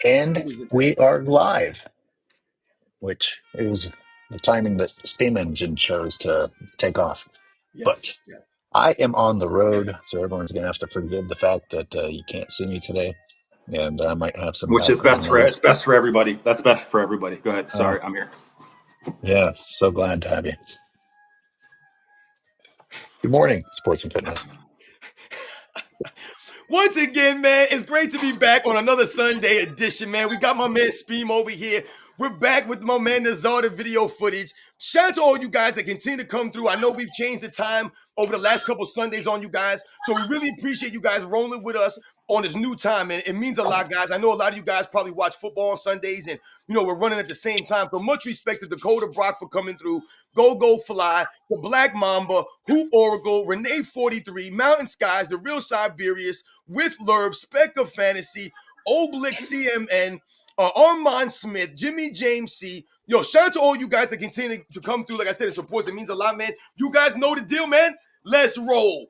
And we are live, which is the timing that Steam Engine chose to take off. But Yes. I am on the road, so everyone's going to have to forgive the fact that you can't see me today. And I might have some Which is background noise. it's best for everybody. That's best for everybody. Go ahead. Sorry, I'm here. Yeah, so glad to have you. Good morning, Sports and Fitness. Once again, man, it's great to be back on another Sunday edition, man. We got my man Speem over here. We're back with my man Nazar, video footage. Shout out to all you guys that continue to come through. I know we've changed the time over the last couple Sundays on you guys, so we really appreciate you guys rolling with us on this new time, and it means a lot, guys. I know a lot of you guys probably watch football on Sundays, and we're running at the same time. So much respect to Dakota Brock for coming through. Go Fly, the Black Mamba, Hoop Oracle, Renee 43, Mountain Skies, the Real Siberius, with Lerv, Speck of Fantasy, Oblix CMN, Armand Smith, Jimmy James C. Yo, shout out to all you guys that continue to come through. Like I said, it supports. It means a lot, man. You guys know the deal, man. Let's roll.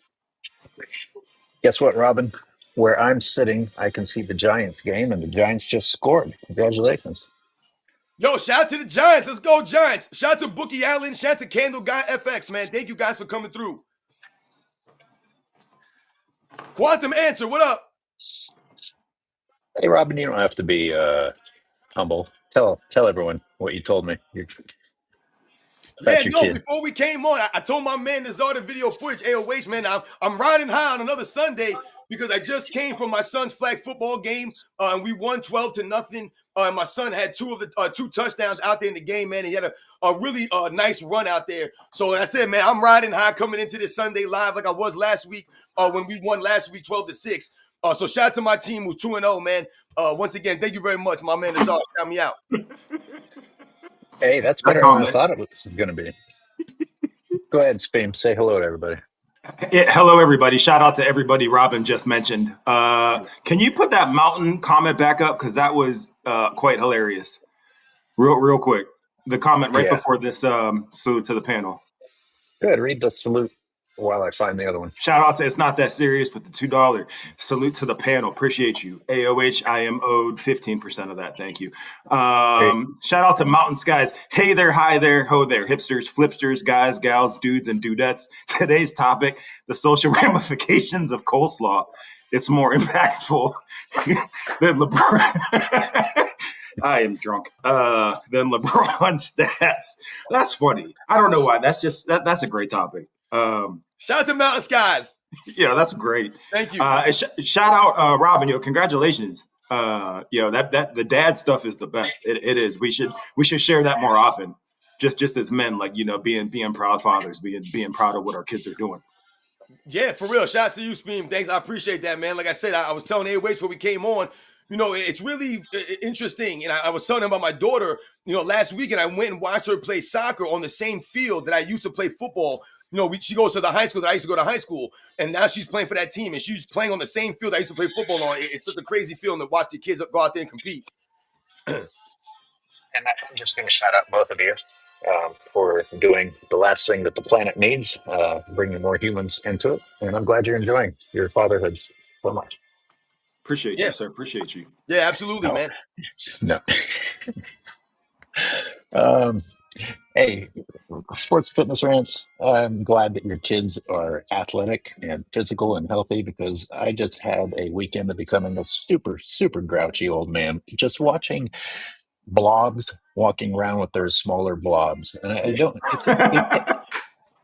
Guess what, Robin? Where I'm sitting, I can see the Giants game, and the Giants just scored. Congratulations. Yo, shout out to the Giants. Let's go, Giants. Shout out to Bookie Allen. Shout out to Candle Guy FX, man. Thank you guys for coming through. Quantum Answer, what up? Hey, Robin, you don't have to be humble. Tell everyone what you told me. Before we came on, I told my man Nazar, the video footage, AOH, man, I'm riding high on another Sunday because I just came from my son's flag football game, and we won 12-0. And my son had two touchdowns out there in the game, man. And he had a really nice run out there. So like I said, man, I'm riding high coming into this Sunday live like I was last week when we won last week 12-6. So shout out to my team who's 2-0, man. Once again, thank you very much, my man Nazar. Shout me out. Hey, that's better than I thought it was going to be. Go ahead, Speem. Say hello to everybody. Hello, everybody. Shout out to everybody Robin just mentioned. Can you put that mountain comment back up? Because that was quite hilarious. Real quick. The comment right before this salute to the panel. Good. Read the salute while I find the other one. Shout out to It's Not That Serious with the $2. Salute to the panel. Appreciate you. AOH, I am owed 15% of that. Thank you. Shout out to Mountain Skies. Hey there, hi there, ho there. Hipsters, flipsters, guys, gals, dudes, and dudettes. Today's topic, the social ramifications of coleslaw. It's more impactful than LeBron. I am drunk. Than LeBron stats. That's funny. I don't know why. That's just that's a great topic. Shout out to Mountain Skies. Yeah, that's great. Thank you. Shout out Robin. Congratulations. That the dad stuff is the best. It is. We should share that more often. Just as men, like being proud fathers, being proud of what our kids are doing. Yeah, for real. Shout out to you, Speem. Thanks. I appreciate that, man. Like I said, I was telling A-Ways before we came on. It's really interesting. And I was telling him about my daughter, last week, and I went and watched her play soccer on the same field that I used to play football. She goes to the high school that I used to go to high school, and now she's playing for that team, and she's playing on the same field I used to play football on. It's just a crazy feeling to watch the kids go out there and compete. And I'm just going to shout out both of you for doing the last thing that the planet needs, bringing more humans into it. And I'm glad you're enjoying your fatherhood so much. Appreciate you, sir. Appreciate you. Yeah, absolutely, man. No. Hey, Sports Fitness Rants, I'm glad that your kids are athletic and physical and healthy, because I just had a weekend of becoming a super, super grouchy old man, just watching blobs walking around with their smaller blobs. And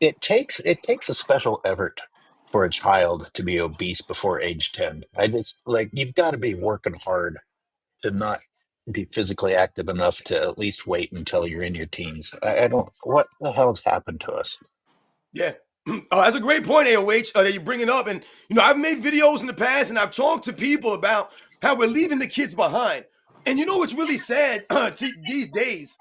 it takes a special effort for a child to be obese before age 10. I just you've got to be working hard to not be physically active enough to at least wait until you're in your teens. I don't. What the hell's happened to us? Yeah. That's a great point, AOH, that you're bringing up. And, I've made videos in the past, and I've talked to people about how we're leaving the kids behind. And it's really sad these days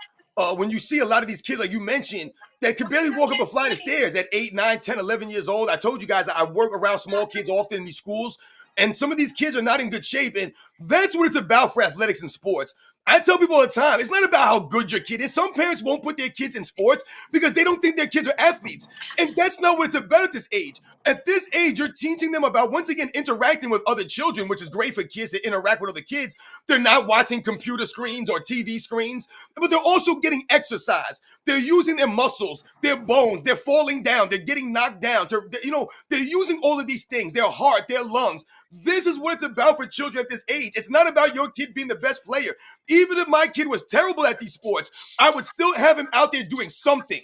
when you see a lot of these kids, like you mentioned, that can barely walk up a flight of stairs at 8, 9, 10, 11 years old. I told you guys I work around small kids often in these schools. And some of these kids are not in good shape. And That's what it's about for athletics and sports. I tell people all the time, it's not about how good your kid is. Some parents won't put their kids in sports because they don't think their kids are athletes. And that's not what it's about at this age. At this age, you're teaching them about, once again, interacting with other children, which is great for kids to interact with other kids. They're not watching computer screens or TV screens, but they're also getting exercise. They're using their muscles, their bones, they're falling down, they're getting knocked down. They're using all of these things, their heart, their lungs. This is what it's about for children at this age. It's not about your kid being the best player. Even if my kid was terrible at these sports, I would still have him out there doing something.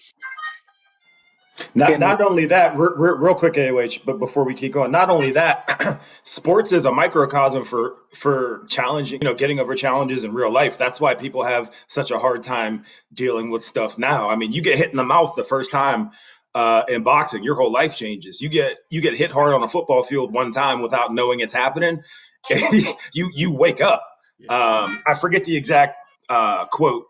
Not only that, real quick, AOH, but before we keep going, not only that, sports is a microcosm for challenging, getting over challenges in real life. That's why people have such a hard time dealing with stuff now. I mean, you get hit in the mouth the first time in boxing, your whole life changes. You get hit hard on a football field one time without knowing it's happening, and you wake up. I forget the exact quote,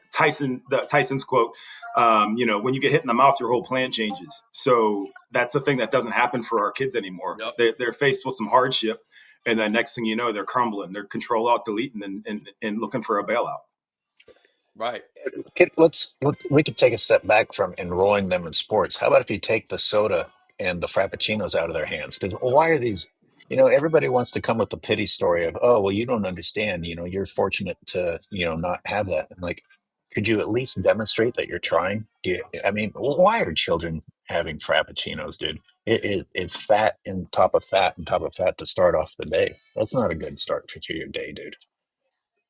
Tyson's quote. When you get hit in the mouth, your whole plan changes. So that's a thing that doesn't happen for our kids anymore. Yep. They're faced with some hardship, and then next thing you know, they're crumbling. They're control alt deleting and looking for a bailout. Right. We could take a step back from enrolling them in sports. How about if you take the soda and the frappuccinos out of their hands? Because why are these? Everybody wants to come with the pity story of, oh, well, you don't understand. You're fortunate to, not have that. And like, could you at least demonstrate that you're trying? Why are children having frappuccinos, dude? It's fat and top of fat and top of fat to start off the day. That's not a good start to your day, dude.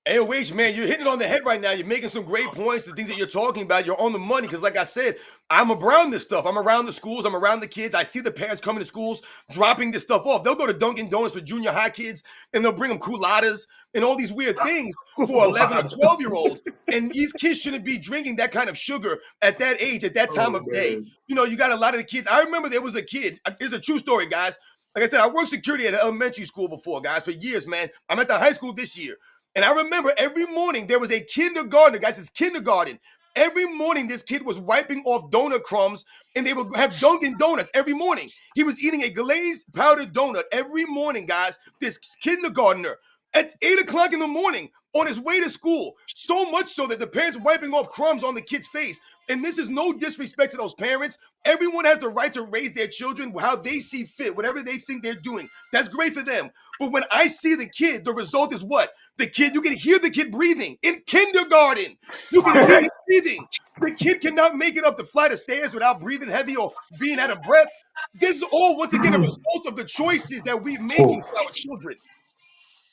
AOH, man, you're hitting it on the head right now. You're making some great points. The things that you're talking about, you're on the money. Because like I said, I'm around this stuff. I'm around the schools. I'm around the kids. I see the parents coming to schools, dropping this stuff off. They'll go to Dunkin' Donuts for junior high kids, and they'll bring them culottes and all these weird things for 11 or 12-year-olds. And these kids shouldn't be drinking that kind of sugar at that age, at that time of day. You got a lot of the kids. I remember there was a kid. It's a true story, guys. Like I said, I worked security at an elementary school before, guys, for years, man. I'm at the high school this year. And I remember every morning there was a kindergartner, guys, it's kindergarten. Every morning this kid was wiping off donut crumbs, and they would have Dunkin' Donuts every morning. He was eating a glazed powdered donut every morning, guys, this kindergartner at 8 o'clock in the morning on his way to school. So much so that the parents were wiping off crumbs on the kid's face. And this is no disrespect to those parents. Everyone has the right to raise their children how they see fit, whatever they think they're doing. That's great for them. But when I see the kid, the result is what? The kid, you can hear the kid breathing in kindergarten. You can hear him breathing. The kid cannot make it up the flight of stairs without breathing heavy or being out of breath. This is all, once again, a result of the choices that we're making for our children.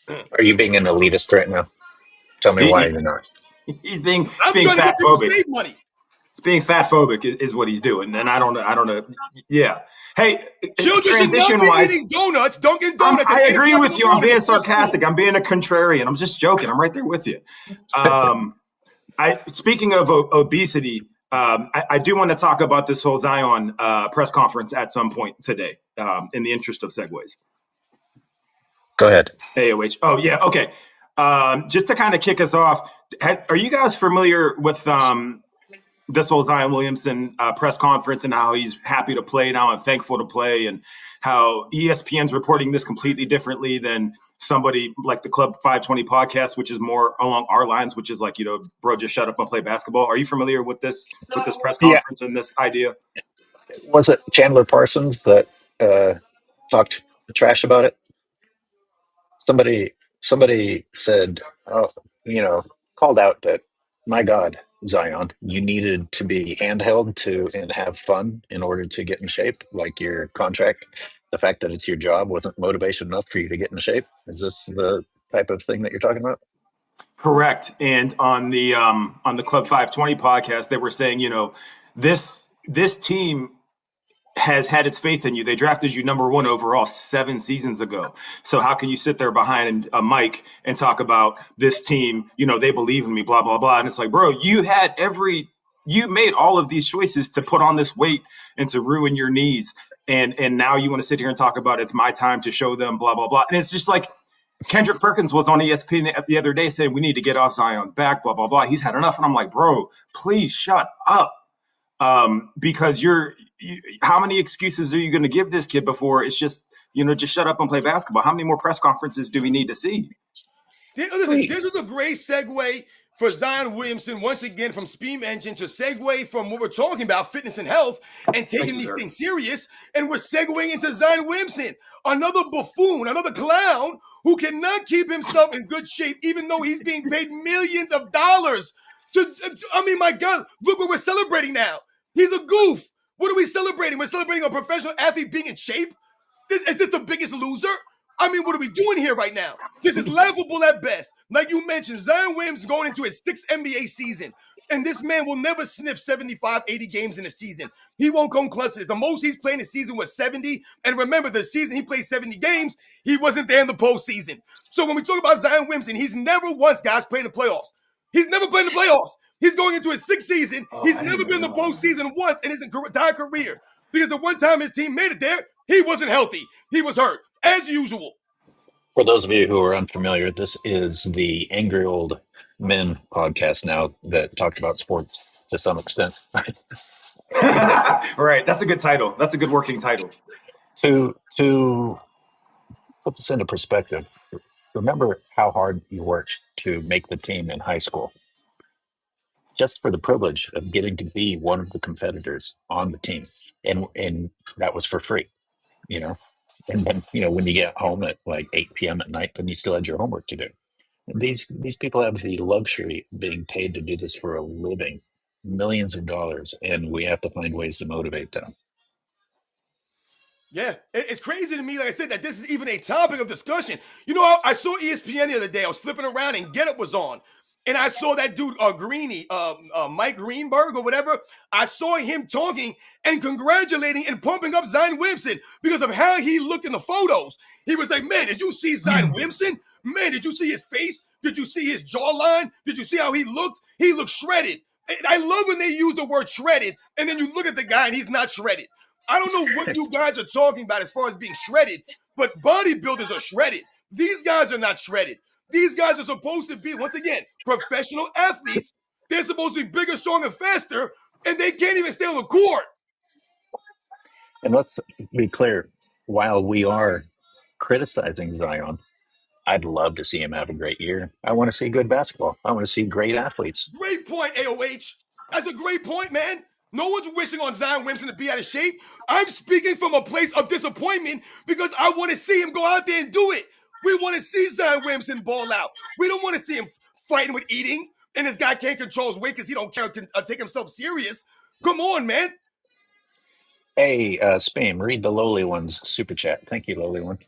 Are you being an elitist right now? Tell me why you're not. He's being I'm trying to get people fat-phobic. save money. It's being fat-phobic is what he's doing, and I don't know. Yeah. Hey, children should not be eating donuts, Dunkin' Donuts. I agree with you. I'm being sarcastic. I'm being a contrarian. I'm just joking. I'm right there with you. Speaking of obesity, I do want to talk about this whole Zion press conference at some point today, in the interest of segues. Go ahead. AOH. Oh, yeah. Okay. Just to kind of kick us off, are you guys familiar with this whole Zion Williamson press conference and how he's happy to play now and thankful to play, and how ESPN's reporting this completely differently than somebody like the Club 520 podcast, which is more along our lines, which is like, bro, just shut up and play basketball. Are you familiar with this press conference and this idea? Was it Chandler Parsons that talked trash about it? Somebody said, called out that, my God, Zion, you needed to be handheld and have fun in order to get in shape, like your contract. The fact that it's your job wasn't motivation enough for you to get in shape. Is this the type of thing that you're talking about? Correct. And on the Club 520 podcast, they were saying, this team has had its faith in you. They drafted you number 1 overall 7 seasons ago. So how can you sit there behind a mic and talk about this team? They believe in me, blah, blah, blah. And it's like, bro, you made all of these choices to put on this weight and to ruin your knees. And now you want to sit here and talk about it's my time to show them, blah, blah, blah. And it's just like Kendrick Perkins was on ESPN the other day saying, we need to get off Zion's back, blah, blah, blah. He's had enough. And I'm like, bro, please shut up. Because how many excuses are you going to give this kid before it's just just shut up and play basketball. How many more press conferences do we need to see? Listen, this was a great segue for Zion Williamson, once again, from Steam Engine to segue from what we're talking about, fitness and health, and taking these things serious. And we're segueing into Zion Williamson, another buffoon, another clown who cannot keep himself in good shape, even though he's being paid millions of dollars my God, look what we're celebrating now. He's a goof. What are we celebrating? We're celebrating a professional athlete being in shape? Is this the biggest loser? What are we doing here right now? This is laughable at best. Like you mentioned, Zion Williams going into his 6th NBA season, and this man will never sniff 75, 80 games in a season. He won't come close to this. The most he's playing this season was 70, and remember, the season he played 70 games, he wasn't there in the postseason. So when we talk about Zion Williamson, he's never once, guys, playing the playoffs. He's never played in the playoffs. He's going into his 6th season. He's never been in the postseason once in his entire career, because the one time his team made it there, he wasn't healthy. He was hurt, as usual. For those of you who are unfamiliar, this is the Angry Old Men podcast now that talks about sports to some extent. Right. That's a good title. That's a good working title. To put this into perspective, remember how hard you worked to make the team in high school. Just for the privilege of getting to be one of the competitors on the team. And that was for free, And then, when you get home at like 8 p.m. at night, then you still had your homework to do. And these people have the luxury of being paid to do this for a living, millions of dollars, and we have to find ways to motivate them. Yeah, it's crazy to me, like I said, that this is even a topic of discussion. I saw ESPN the other day. I was flipping around and Get Up was on. And I saw that dude, Greeny, Mike Greenberg or whatever. I saw him talking and congratulating and pumping up Zion Williamson because of how he looked in the photos. He was like, man, did you see Zion Williamson? Man, did you see his face? Did you see his jawline? Did you see how he looked? He looked shredded. I love when they use the word shredded, and then you look at the guy and he's not shredded. I don't know what you guys are talking about as far as being shredded, but bodybuilders are shredded. These guys are not shredded. These guys are supposed to be, once again, professional athletes. They're supposed to be bigger, stronger, faster, and they can't even stay on the court. And let's be clear, while we are criticizing Zion, I'd love to see him have a great year. I want to see good basketball. I want to see great athletes. Great point, AOH. That's a great point, man. No one's wishing on Zion Williamson to be out of shape. I'm speaking from a place of disappointment because I want to see him go out there and do it. We want to see Zion Williamson ball out. We don't want to see him fighting with eating, and this guy can't control his weight because he don't care, take himself serious. Come on, man. Hey, Spam, read the lowly one's super chat. Thank you, lowly one.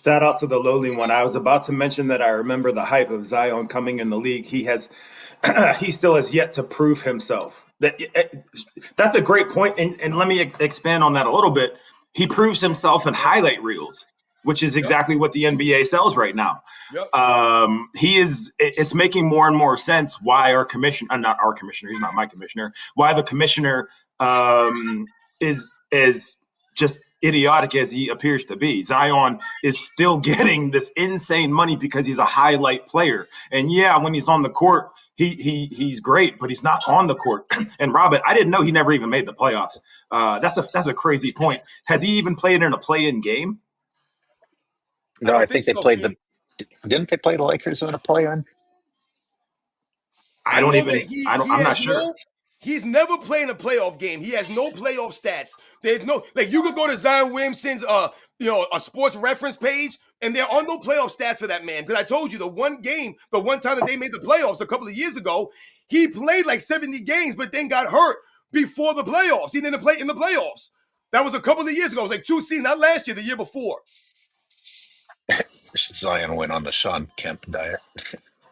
Shout out to the lowly one. I was about to mention that I remember the hype of Zion coming in the league. He still has yet to prove himself. That's a great point, and let me expand on that a little bit. He proves himself in highlight reels, which is exactly what the NBA sells right now. Yep. It's making more and more sense why our commissioner, not our commissioner, he's not my commissioner, why the commissioner is just idiotic as he appears to be. Zion is still getting this insane money because he's a highlight player. And yeah, when he's on the court, he's great, but he's not on the court. And Robin, I didn't know he never even made the playoffs. That's a crazy point. Has he even played in a play-in game? No, I think they played didn't they play the Lakers in a play-in? I'm not sure. He's never played a playoff game. He has no playoff stats. There's no, you could go to Zion Williamson's a sports reference page, and there are no playoff stats for that man. Because I told you the one time that they made the playoffs a couple of years ago, he played like 70 games, but then got hurt before the playoffs. He didn't play in the playoffs. That was a couple of years ago. It was like 2 seasons, not last year, the year before. Zion went on the Sean Kemp diet.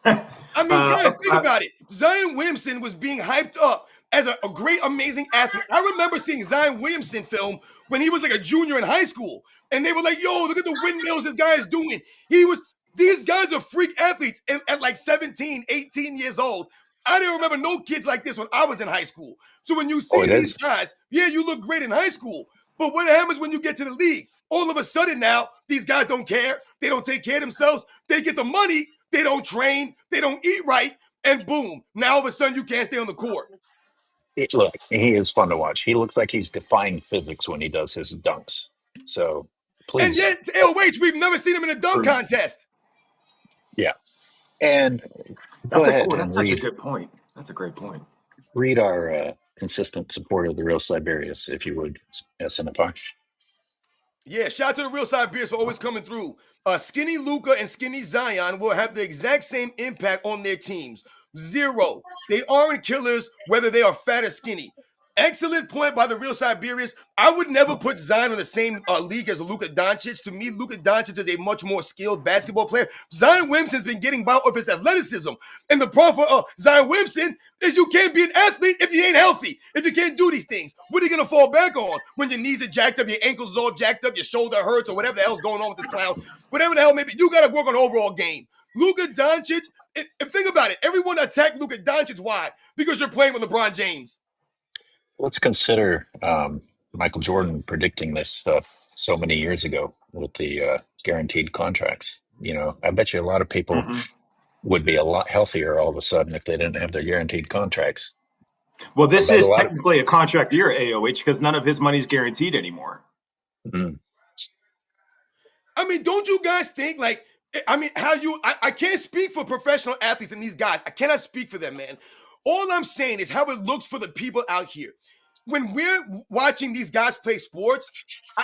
Guys, think about it. Zion Williamson was being hyped up as a great, amazing athlete. I remember seeing Zion Williamson film when he was like a junior in high school. And they were like, yo, look at the windmills this guy is doing. These guys are freak athletes at like 17, 18 years old. I didn't remember no kids like this when I was in high school. So when you see these guys, yeah, you look great in high school. But what happens when you get to the league? All of a sudden now, these guys don't care. They don't take care of themselves. They get the money. They don't train. They don't eat right. And boom, now all of a sudden you can't stay on the court. Look, he is fun to watch. He looks like he's defying physics when he does his dunks. So please. And yet, AOH, we've never seen him in a dunk contest. Yeah. And go ahead and that's such a read. good point. That's a great point. Read our consistent supporter of the real Siberius, if you would, SNFR. Yeah, shout out to the real Siberians for always coming through. Skinny Luca and Skinny Zion will have the exact same impact on their teams. 0. They aren't killers, whether they are fat or skinny. Excellent point by the real Siberians. I would never put Zion on the same league as Luka Doncic. To me, Luka Doncic is a much more skilled basketball player. Zion Williamson's been getting by off his athleticism. And the problem for Zion Williamson is you can't be an athlete if you ain't healthy, if you can't do these things. What are you going to fall back on when your knees are jacked up, your ankles all jacked up, your shoulder hurts, or whatever the hell's going on with this clown? Whatever the hell, maybe you got to work on the overall game. Luka Doncic, think about it. Everyone attacked Luka Doncic. Why? Because you're playing with LeBron James. Let's consider Michael Jordan predicting this stuff so many years ago with the guaranteed contracts. I bet you a lot of people would be a lot healthier all of a sudden if they didn't have their guaranteed contracts. Well, this is technically a contract year, AOH, because none of his money's guaranteed anymore. Mm-hmm. I mean, don't you guys think, I can't speak for professional athletes and these guys. I cannot speak for them, man. All I'm saying is how it looks for the people out here. When we're watching these guys play sports,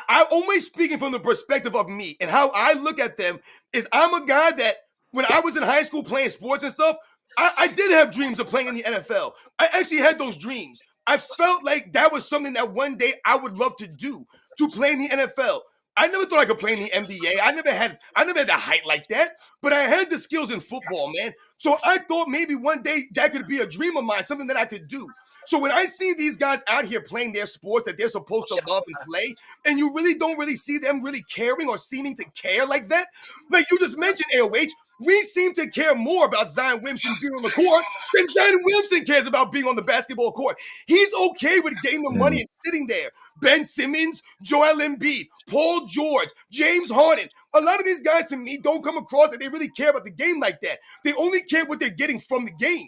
I'm only speaking from the perspective of me, and how I look at them is I'm a guy that when I was in high school playing sports and stuff, I did have dreams of playing in the NFL. I actually had those dreams. I felt like that was something that one day I would love to do, to play in the NFL. I never thought I could play in the NBA. I never had the height like that, but I had the skills in football, man. So I thought maybe one day that could be a dream of mine, something that I could do. So when I see these guys out here playing their sports that they're supposed to love and play, and you really don't really see them really caring or seeming to care like that, like you just mentioned, AOH, we seem to care more about Zion Williamson being on the court than Zion Williamson cares about being on the basketball court. He's okay with getting the money and sitting there. Ben Simmons, Joel Embiid, Paul George, James Harden. A lot of these guys to me don't come across that they really care about the game like that. They only care what they're getting from the game.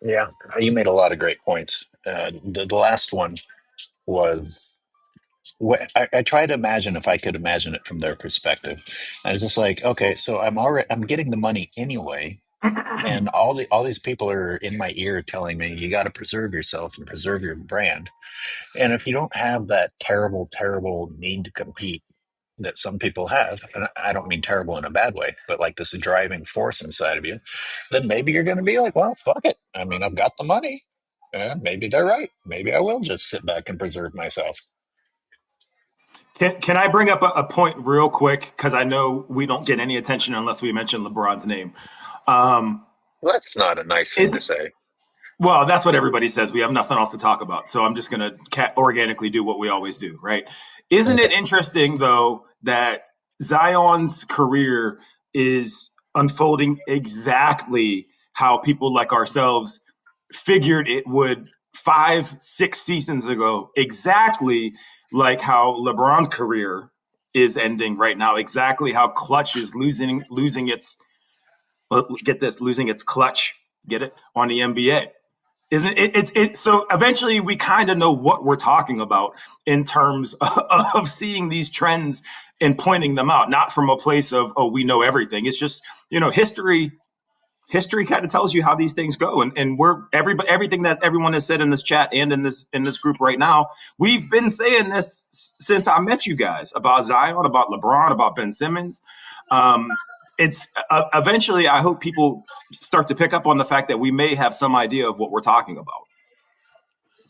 Yeah, you made a lot of great points. The last one was, I try to imagine if I could imagine it from their perspective. And it's just like, okay, so I'm getting the money anyway, and all these people are in my ear telling me you got to preserve yourself and preserve your brand. And if you don't have that terrible, terrible need to compete that some people have, and I don't mean terrible in a bad way, but like this driving force inside of you, then maybe you're going to be like, well, fuck it. I mean, I've got the money. Maybe they're right. Maybe I will just sit back and preserve myself. Can I bring up a point real quick? Because I know we don't get any attention unless we mention LeBron's name. That's not a nice thing to say. Well, that's what everybody says. We have nothing else to talk about. So I'm just going to organically do what we always do, right? Isn't it interesting, though, that Zion's career is unfolding exactly how people like ourselves figured it would 5-6 seasons ago, exactly like how LeBron's career is ending right now, exactly how Clutch is losing its, losing its clutch, get it, on the NBA. Isn't it? So eventually we kind of know what we're talking about in terms of seeing these trends and pointing them out, not from a place of, oh, we know everything. It's just, history kind of tells you how these things go. And everything that everyone has said in this chat and in this group right now, we've been saying this since I met you guys about Zion, about LeBron, about Ben Simmons. It's eventually, I hope people start to pick up on the fact that we may have some idea of what we're talking about.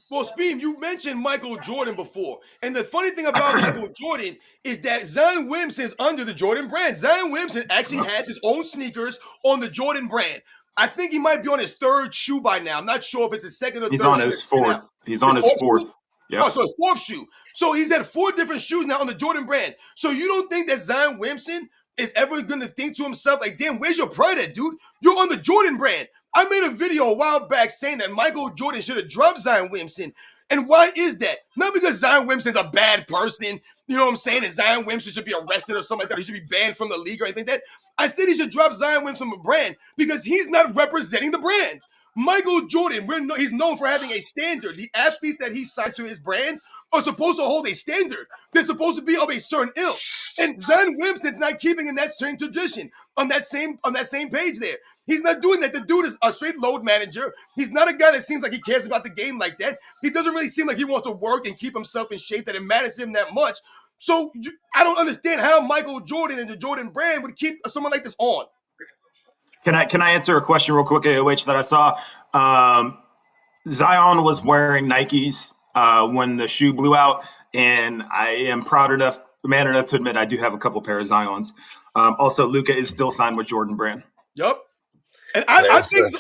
Well, Speem, you mentioned Michael Jordan before. And the funny thing about Michael Jordan is that Zion Williamson's under the Jordan brand. Zion Williamson actually has his own sneakers on the Jordan brand. I think he might be on his third shoe by now. I'm not sure if it's his second or third. He's on his fourth. He's on his fourth. Yeah. Oh, so his fourth shoe. So he's had 4 different shoes now on the Jordan brand. So you don't think that Zion Williamson is ever going to think to himself, like, damn, where's your pride at, dude? You're on the Jordan brand. I made a video a while back saying that Michael Jordan should have dropped Zion Williamson. And why is that? Not because Zion Williamson's a bad person, you know what I'm saying, and Zion Williamson should be arrested or something like that. He should be banned from the league or anything like that. I said he should drop Zion Williamson from a brand because he's not representing the brand. Michael Jordan, he's known for having a standard. The athletes that he signed to his brand are supposed to hold a standard. They're supposed to be of a certain ilk. And Zion Williamson's not keeping in that same tradition on that same page there. He's not doing that. The dude is a straight load manager. He's not a guy that seems like he cares about the game like that. He doesn't really seem like he wants to work and keep himself in shape, that it matters to him that much. So I don't understand how Michael Jordan and the Jordan brand would keep someone like this on. Can I answer a question real quick, AOH, that I saw? Zion was wearing Nikes when the shoe blew out, and I am man enough to admit I do have a couple pair of Zions. Also, Luka is still signed with Jordan Brand. Yep. And I think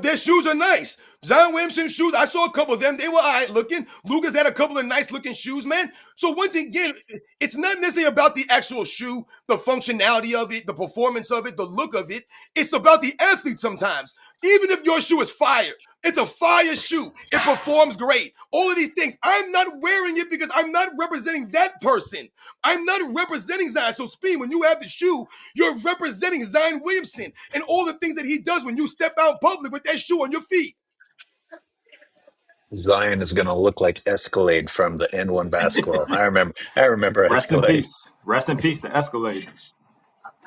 their shoes are nice. Zion Williamson's shoes, I saw a couple of them. They were all right looking. Luka's had a couple of nice looking shoes, man. So once again, it's not necessarily about the actual shoe, the functionality of it, the performance of it, the look of it. It's about the athlete sometimes. Even if your shoe is fire, it's a fire shoe. It performs great. All of these things. I'm not wearing it because I'm not representing that person. I'm not representing Zion. So, Speed, when you have the shoe, you're representing Zion Williamson and all the things that he does when you step out in public with that shoe on your feet. Zion is going to look like Escalade from the N1 basketball. I remember Rest in Escalade. peace. Rest in peace to Escalade.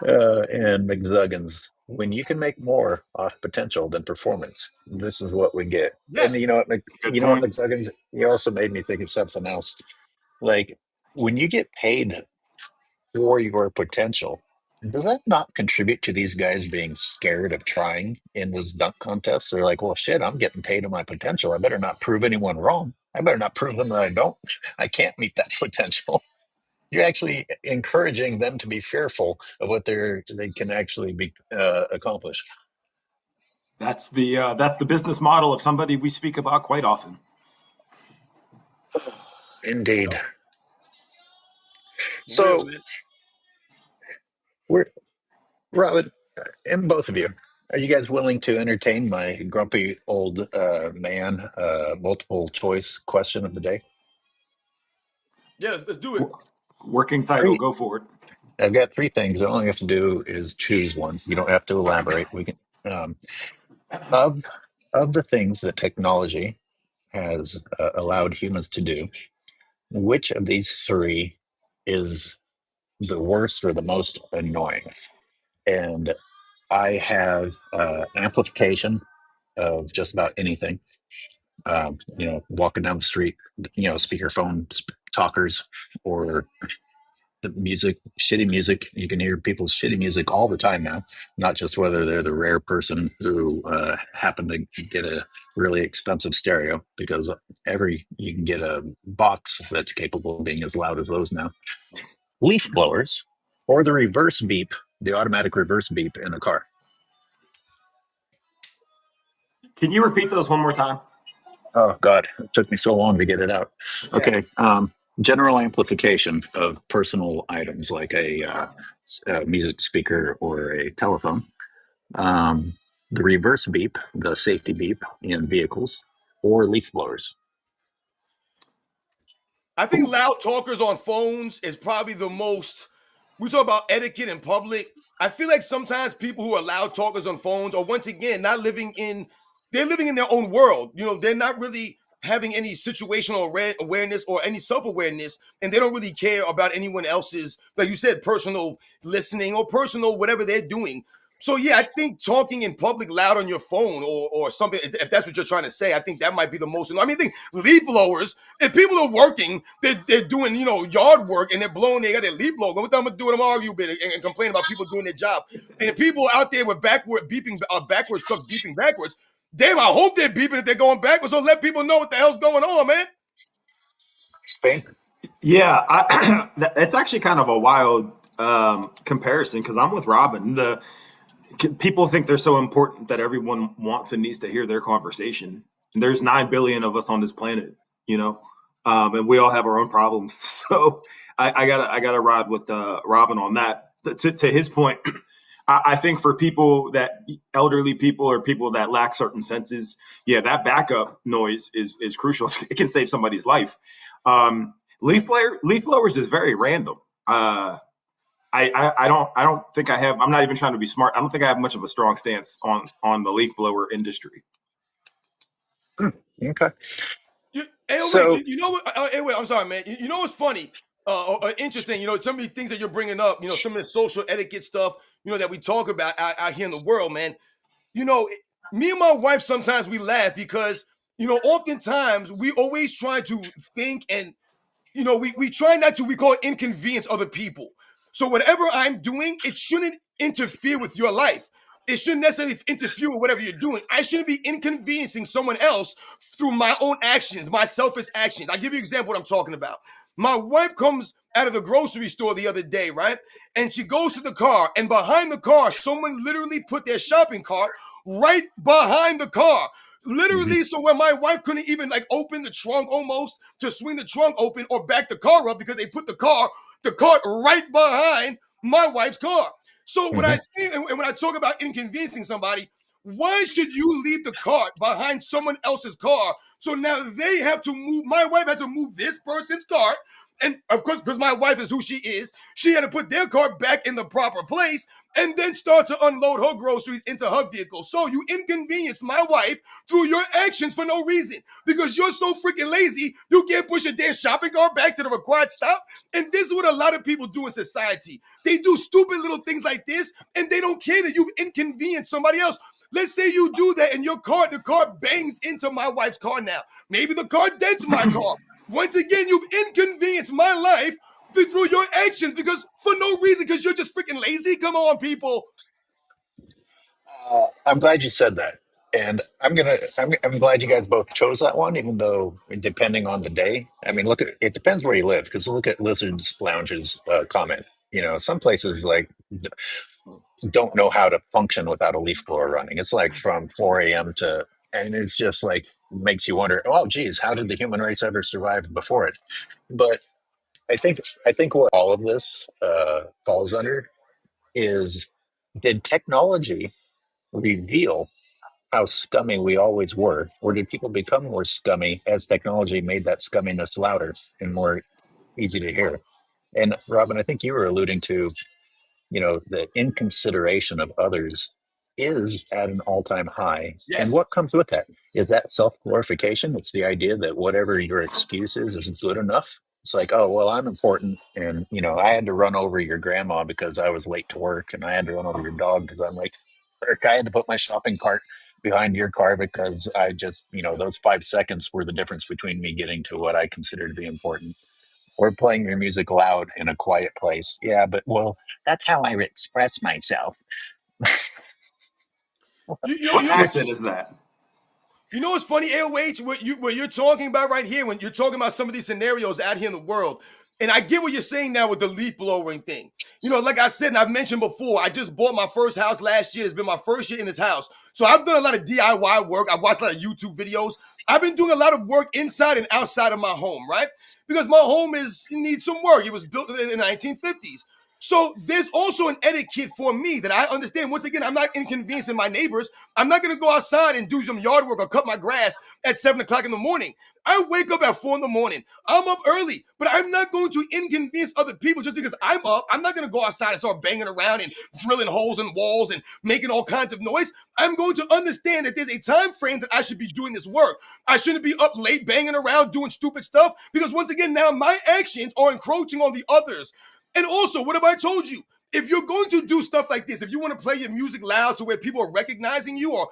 And McZuggins. When you can make more off potential than performance, this is what we get. Yes. And you know what, McZuggins? You also made me think of something else. Like, when you get paid for your potential, does that not contribute to these guys being scared of trying in those dunk contests? They're like, well, shit, I'm getting paid on my potential. I better not prove anyone wrong. I better not prove them that I can't meet that potential. You're actually encouraging them to be fearful of what they can actually accomplish. That's the business model of somebody we speak about quite often. Indeed. So, Robin, and both of you, are you guys willing to entertain my grumpy old man multiple choice question of the day? Yes, let's do it. Working title, go for it. I've got three things. All you have to do is choose one. You don't have to elaborate. We can of the things that technology has allowed humans to do, which of these three is the worst or the most annoying? And I have amplification of just about anything. Walking down the street, speakerphone talkers, or the music, shitty music. You can hear people's shitty music all the time now, not just whether they're the rare person who happened to get a really expensive stereo, because you can get a box that's capable of being as loud as those now. Leaf blowers, or the reverse beep, the automatic reverse beep in a car. Can you repeat those one more time? Oh, God, it took me so long to get it out. Yeah. Okay. General amplification of personal items like a music speaker or a telephone. The reverse beep, the safety beep in vehicles, or leaf blowers. I think loud talkers on phones is probably the most. We talk about etiquette in public. I feel like sometimes people who are loud talkers on phones are, once again, they're living in their own world. They're not really having any situational awareness or any self-awareness, and they don't really care about anyone else's, like you said, personal listening or personal whatever they're doing. So, yeah, I think talking in public loud on your phone or something, if that's what you're trying to say, I think that might be the most. I think leaf blowers, if people are working, they're doing, yard work, and they're blowing, they got their leaf blower. What I'm going to do? I'm arguing and complain about people doing their job. And if people out there with backwards trucks beeping backwards, damn, I hope they're beeping if they're going backwards, so let people know what the hell's going on, man. Spain? Yeah, it's actually kind of a wild comparison, because I'm with Robin. People think they're so important that everyone wants and needs to hear their conversation. And there's 9 billion of us on this planet, and we all have our own problems. So I gotta ride with Robin on that. To his point, I think for people elderly people or people that lack certain senses, yeah, that backup noise is crucial. It can save somebody's life. Leaf blowers is very random. I don't think I have. I'm not even trying to be smart. I don't think I have much of a strong stance on the leaf blower industry. Okay. Hey, wait, So you know what? Hey, wait, I'm sorry, man. You know what's funny? Interesting. You know, some of these things that you're bringing up. You know, some of the social etiquette stuff. You know that we talk about out here in the world, man. You know, me and my wife sometimes we laugh because you know, oftentimes we always try to think and you know, we try not to, we call it inconvenience other people. So whatever I'm doing, it shouldn't interfere with your life. It shouldn't necessarily interfere with whatever you're doing. I shouldn't be inconveniencing someone else through my own actions, my selfish actions. I'll give you an example what I'm talking about. My wife comes out of the grocery store the other day, right? And she goes to the car, and behind the car, someone literally put their shopping cart right behind the car. Literally, so when my wife couldn't even like open the trunk almost to swing the trunk open or back the car up because they put the cart right behind my wife's car. So when I see and when I talk about inconveniencing somebody, why should you leave the cart behind someone else's car? So now they have to move. My wife had to move this person's cart. And of course, because my wife is who she is, she had to put their cart back in the proper place and then start to unload her groceries into her vehicle. So you inconvenienced my wife through your actions for no reason because you're so freaking lazy, you can't push a damn shopping cart back to the required stop. And this is what a lot of people do in society. They do stupid little things like this and they don't care that you've inconvenienced somebody else. Let's say you do that and the car bangs into my wife's car now. Maybe the car dents my car. Once again, you've inconvenienced my life through your actions because for no reason, because you're just freaking lazy. Come on, people. I'm glad you said that, and I'm glad you guys both chose that one, even though depending on the day. I mean, look at it depends where you live because look at Lizard's Lounge's comment. You know, some places like don't know how to function without a leaf blower running. It's like from 4 a.m. to, and it's just like makes you wonder. Oh, geez, how did the human race ever survive before it? But I think what all of this falls under is did technology reveal how scummy we always were, or did people become more scummy as technology made that scumminess louder and more easy to hear? And Robin, I think you were alluding to, the inconsideration of others is at an all-time high. And Yes. what comes with that? Is that self-glorification? It's the idea that whatever your excuse is good enough. It's like, oh, well, I'm important. And, I had to run over your grandma because I was late to work. And I had to run over your dog because I'm late. Or I had to put my shopping cart behind your car because I just, those 5 seconds were the difference between me getting to what I consider to be important or playing your music loud in a quiet place. Yeah, but well, that's how I express myself. What You know accent what's is that? You know what's funny, AOH, what you're talking about right here, when you're talking about some of these scenarios out here in the world, and I get what you're saying now with the leaf blowing thing. You know, like I said, and I've mentioned before, I just bought my first house last year. It's been my first year in this house. So I've done a lot of DIY work. I've watched a lot of YouTube videos. I've been doing a lot of work inside and outside of my home, right? Because my home needs some work. It was built in the 1950s. So there's also an etiquette for me that I understand. Once again, I'm not inconveniencing my neighbors. I'm not going to go outside and do some yard work or cut my grass at 7 o'clock in the morning. I wake up at 4 in the morning. I'm up early, but I'm not going to inconvenience other people just because I'm up. I'm not going to go outside and start banging around and drilling holes in walls and making all kinds of noise. I'm going to understand that there's a time frame that I should be doing this work. I shouldn't be up late banging around doing stupid stuff because once again, now my actions are encroaching on the others. And also, what have I told you? If you're going to do stuff like this, if you want to play your music loud so where people are recognizing you or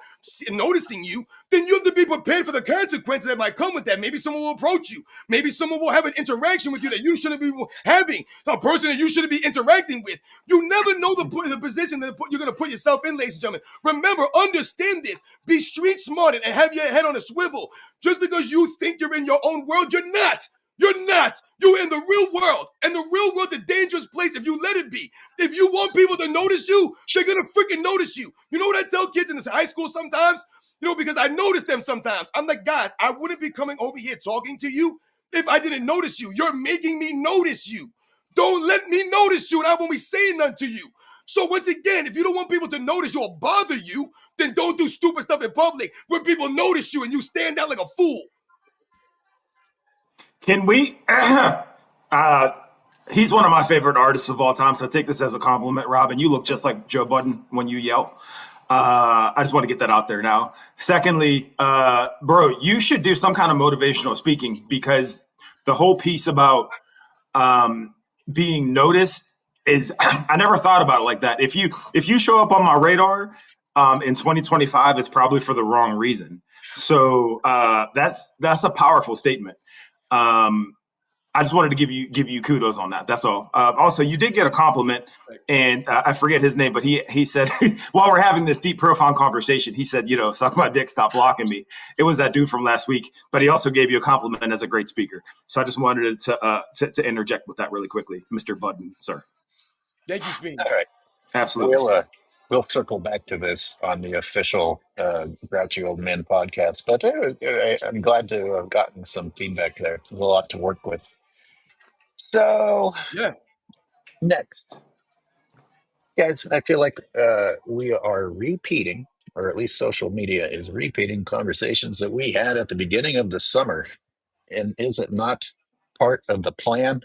noticing you, then you have to be prepared for the consequences that might come with that. Maybe someone will approach you. Maybe someone will have an interaction with you that you shouldn't be having, a person that you shouldn't be interacting with. You never know the position that you're going to put yourself in, ladies and gentlemen. Remember, understand this. Be street smart and have your head on a swivel. Just because you think you're in your own world, you're not. You're not. You're in the real world. And the real world's a dangerous place if you let it be. If you want people to notice you, they're going to freaking notice you. You know what I tell kids in this high school sometimes? Because I notice them sometimes. I'm like, guys, I wouldn't be coming over here talking to you if I didn't notice you. You're making me notice you. Don't let me notice you and I won't be saying nothing to you. So once again, if you don't want people to notice you or bother you, then don't do stupid stuff in public where people notice you and you stand out like a fool. Can we? He's one of my favorite artists of all time, so take this as a compliment, Robin. You look just like Joe Budden when you yell. I just want to get that out there now. Secondly, bro, you should do some kind of motivational speaking, because the whole piece about being noticed is I never thought about it like that. If you show up on my radar in 2025, it's probably for the wrong reason. So that's a powerful statement. I just wanted to give you kudos on that. That's all. Also, you did get a compliment, and I forget his name, but he said while we're having this deep, profound conversation, he said, suck my dick, stop blocking me. It was that dude from last week, but he also gave you a compliment as a great speaker. So I just wanted to interject with that really quickly, Mr. Budden, sir. Thank you, Speed. All right. Absolutely. We'll circle back to this on the official Grouchy Old Men podcast, but I'm glad to have gotten some feedback there. There's a lot to work with. So, Yeah. next, guys, I feel like we are repeating, or at least social media is repeating conversations that we had at the beginning of the summer. And is it not part of the plan?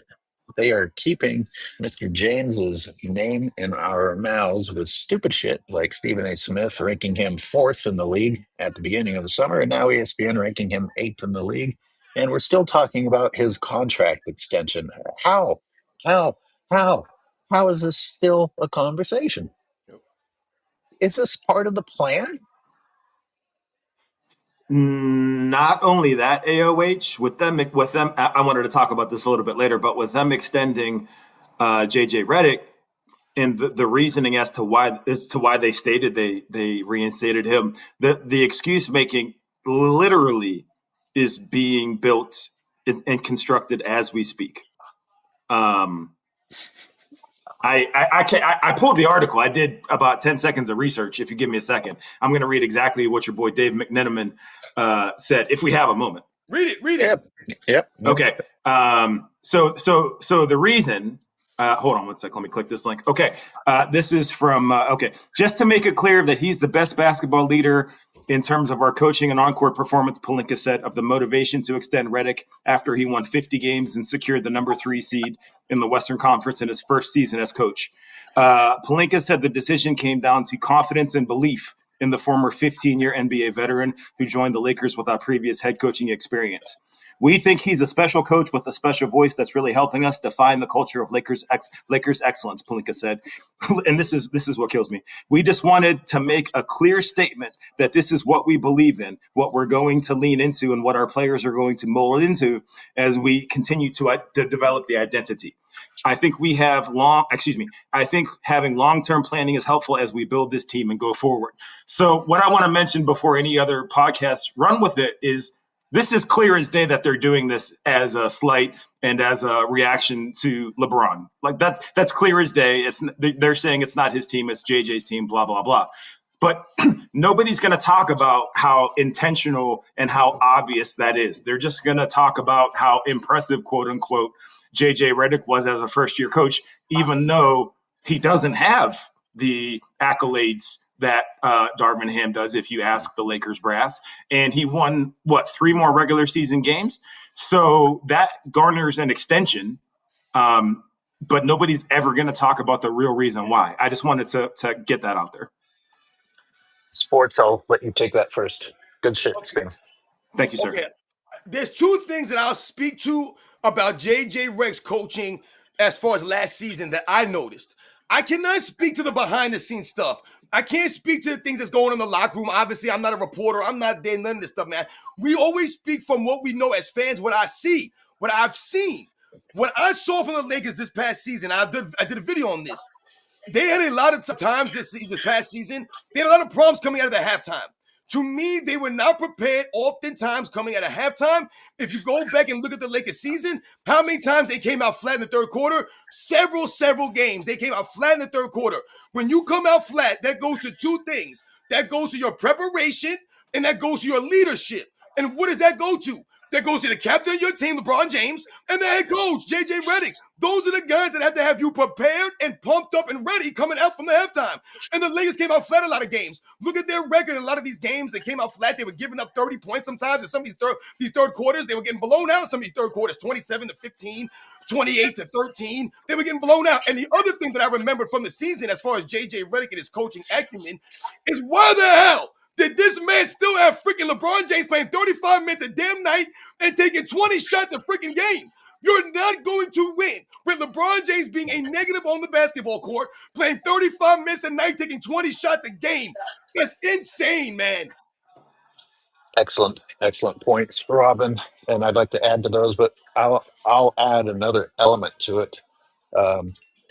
They are keeping Mr. James's name in our mouths with stupid shit like Stephen A. Smith ranking him fourth in the league at the beginning of the summer, and now ESPN ranking him eighth in the league. And we're still talking about his contract extension. How? How? How? How is this still a conversation? Is this part of the plan? Not only that, AOH with them, I wanted to talk about this a little bit later, but with them extending JJ Redick, and the reasoning as to why they stated they reinstated him, the excuse making literally is being built and constructed as we speak. I pulled the article. I did about 10 seconds of research. If you give me a second, I'm going to read exactly what your boy Dave McNenaman said, if we have a moment. Read it. Yep. Okay. So the reason, hold on one sec. Let me click this link. Okay. This is from, just to make it clear that he's the best basketball leader in terms of our coaching and on-court performance, Pelinka said, of the motivation to extend Redick after he won 50 games and secured the number 3 seed in the Western Conference in his first season as coach. Pelinka said the decision came down to confidence and belief in the former 15-year NBA veteran who joined the Lakers without previous head coaching experience. We think he's a special coach with a special voice that's really helping us define the culture of Lakers excellence, Pelinka said. And this is what kills me. We just wanted to make a clear statement that this is what we believe in, what we're going to lean into, and what our players are going to mold into as we continue to develop the identity. I think having long-term planning is helpful as we build this team and go forward. So what I want to mention before any other podcasts run with it is this is clear as day that they're doing this as a slight and as a reaction to LeBron. Like that's clear as day. They're saying it's not his team, it's JJ's team, blah, blah, blah. But nobody's going to talk about how intentional and how obvious that is. They're just going to talk about how impressive, quote unquote, JJ Redick was as a first-year coach, even though he doesn't have the accolades that Darvin Ham does, if you ask the Lakers brass. And he won, 3 more regular season games? So that garners an extension, but nobody's ever going to talk about the real reason why. I just wanted to get that out there. Sports, I'll let you take that first. Good shit, Spin. Thank you, sir. Okay. There's 2 things that I'll speak to about JJ Redick's coaching as far as last season that I noticed. I cannot speak to the behind-the-scenes stuff. I can't speak to the things that's going on in the locker room. Obviously, I'm not a reporter. I'm not there, none of this stuff, man. We always speak from what we know as fans, what I see, what I've seen. What I saw from the Lakers this past season, I did a video on this. They had a lot of times this past season, they had a lot of problems coming out of the halftime. To me, they were not prepared oftentimes coming out of halftime. If you go back and look at the Lakers season, how many times they came out flat in the third quarter? Several games. They came out flat in the third quarter. When you come out flat, that goes to 2 things. That goes to your preparation, and that goes to your leadership. And what does that go to? That goes to the captain of your team, LeBron James, and the head coach, JJ Redick. Those are the guys that have to have you prepared and pumped up and ready coming out from the halftime. And the Lakers came out flat a lot of games. Look at their record in a lot of these games. They came out flat. They were giving up 30 points sometimes. In some of these third quarters, they were getting blown out in some of these third quarters, 27-15. 28-13. They were getting blown out. And the other thing that I remember from the season, as far as JJ Redick and his coaching acumen, is why the hell did this man still have freaking LeBron James playing 35 minutes a damn night and taking 20 shots a freaking game? You're not going to win with LeBron James being a negative on the basketball court, playing 35 minutes a night, taking 20 shots a game. That's insane, man. Excellent points, Robin. And I'd like to add to those, but I'll add another element to it.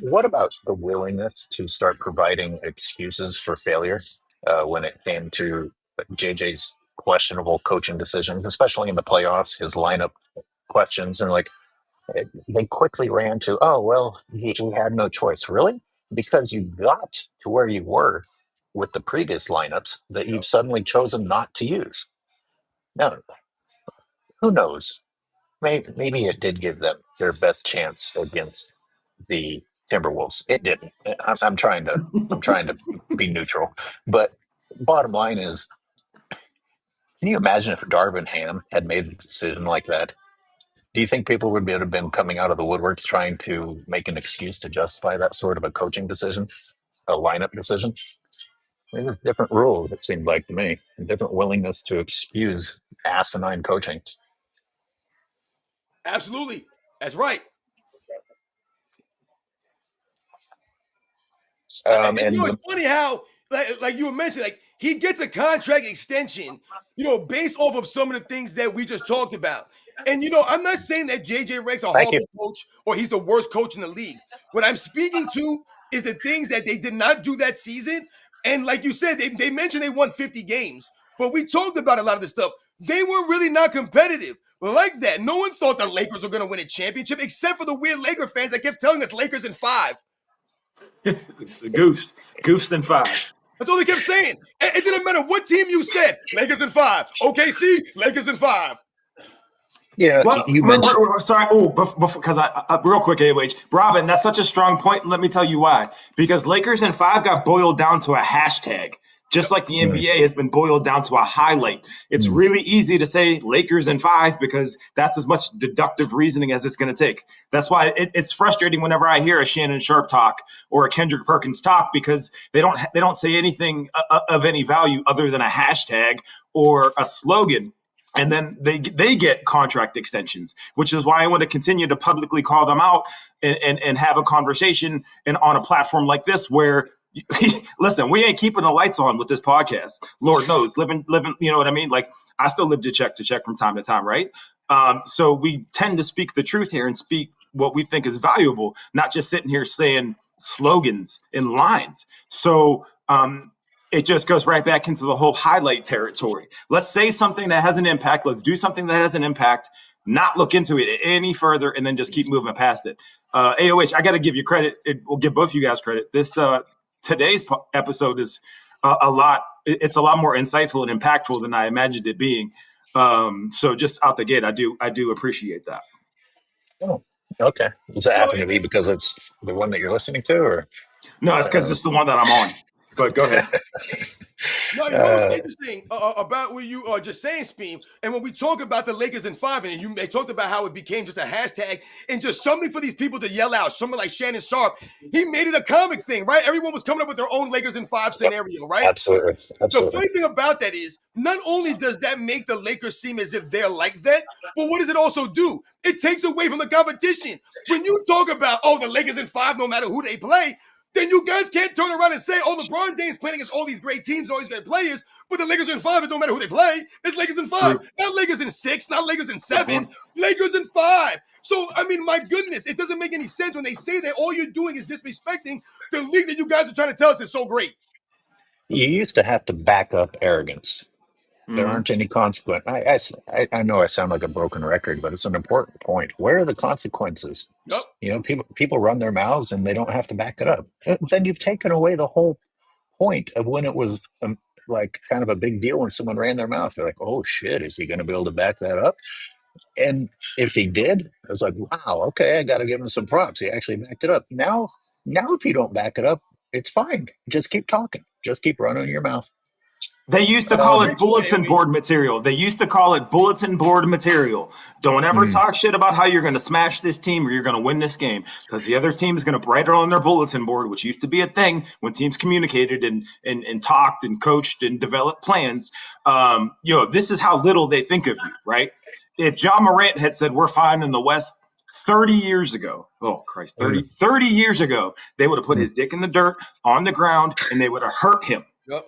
What about the willingness to start providing excuses for failures when it came to JJ's questionable coaching decisions, especially in the playoffs, his lineup questions, and like they quickly ran to, oh, well, he had no choice. Really? Because you got to where you were with the previous lineups that you've suddenly chosen not to use. Now, who knows? Maybe it did give them their best chance against the Timberwolves. It didn't. I'm trying to be neutral, but bottom line is, can you imagine if Darvin Ham had made a decision like that? Do you think people would have been coming out of the woodworks trying to make an excuse to justify that sort of a coaching decision, a lineup decision? There's different rules, it seemed like to me, a different willingness to excuse asinine coaching. Absolutely. That's right. And it's funny how, like you were mentioning, like he gets a contract extension, based off of some of the things that we just talked about. And I'm not saying that JJ Redick's a horrible coach or he's the worst coach in the league. What I'm speaking to is the things that they did not do that season. And like you said, they mentioned they won 50 games, but we talked about a lot of this stuff. They were really not competitive like that. No one thought the Lakers were going to win a championship except for the weird Laker fans that kept telling us Lakers in 5. The Goofs in 5. That's all they kept saying. It didn't matter what team you said. Lakers in 5. OKC, Lakers in 5. Yeah, well, you mentioned. Sorry, because I real quick, AOH, Robin, that's such a strong point. Let me tell you why. Because Lakers in 5 got boiled down to a hashtag, just like the NBA has been boiled down to a highlight. It's really easy to say Lakers in 5 because that's as much deductive reasoning as it's going to take. That's why it's frustrating whenever I hear a Shannon Sharp talk or a Kendrick Perkins talk because they don't say anything of any value other than a hashtag or a slogan. And then they get contract extensions, which is why I want to continue to publicly call them out and have a conversation and on a platform like this where, listen, we ain't keeping the lights on with this podcast. Lord knows, living, you know what I mean? Like I still live to check from time to time, right? So we tend to speak the truth here and speak what we think is valuable, not just sitting here saying slogans and lines. So it just goes right back into the whole highlight territory. Let's say something that has an impact. Let's do something that has an impact, not look into it any further, and then just keep moving past it. AOH, I got to give you credit. We'll give both of you guys credit. This today's episode is a lot. It's a lot more insightful and impactful than I imagined it being. So just out the gate, I do appreciate that. Oh, okay. Does that happen to be because it's the one that you're listening to, or? No, it's because it's the one that I'm on. But go ahead. No, you know what's interesting about what you are just saying, Speem, and when we talk about the Lakers in 5, and they talked about how it became just a hashtag and just something for these people to yell out, someone like Shannon Sharp, he made it a comic thing, right? Everyone was coming up with their own Lakers in 5 scenario, right? Absolutely. The funny thing about that is, not only does that make the Lakers seem as if they're like that, but what does it also do? It takes away from the competition. When you talk about, the Lakers in 5, no matter who they play, then you guys can't turn around and say, LeBron James playing against all these great teams, all these great players, but the Lakers are in 5, it don't matter who they play. It's Lakers in 5, not Lakers in 6, not Lakers in 7, Lakers in 5. So, I mean, my goodness, it doesn't make any sense when they say that all you're doing is disrespecting the league that you guys are trying to tell us is so great. You used to have to back up arrogance. There aren't any consequences. I know I sound like a broken record, but it's an important point. Where are the consequences? Yep. People run their mouths and they don't have to back it up. Then you've taken away the whole point of when it was like kind of a big deal when someone ran their mouth. They're like, oh shit, is he going to be able to back that up? And if he did, I was like, wow, okay, I got to give him some props. He actually backed it up. Now if you don't back it up, it's fine. Just keep talking. Just keep running your mouth. They used to call it bulletin board material. They used to call it bulletin board material. Don't ever talk shit about how you're going to smash this team or you're going to win this game, because the other team is going to write it on their bulletin board, which used to be a thing when teams communicated and talked and coached and developed plans. This is how little they think of you, right? If John Morant had said we're fine in the West 30 years ago, 30 years ago, they would have put his dick in the dirt on the ground and they would have hurt him. Yep.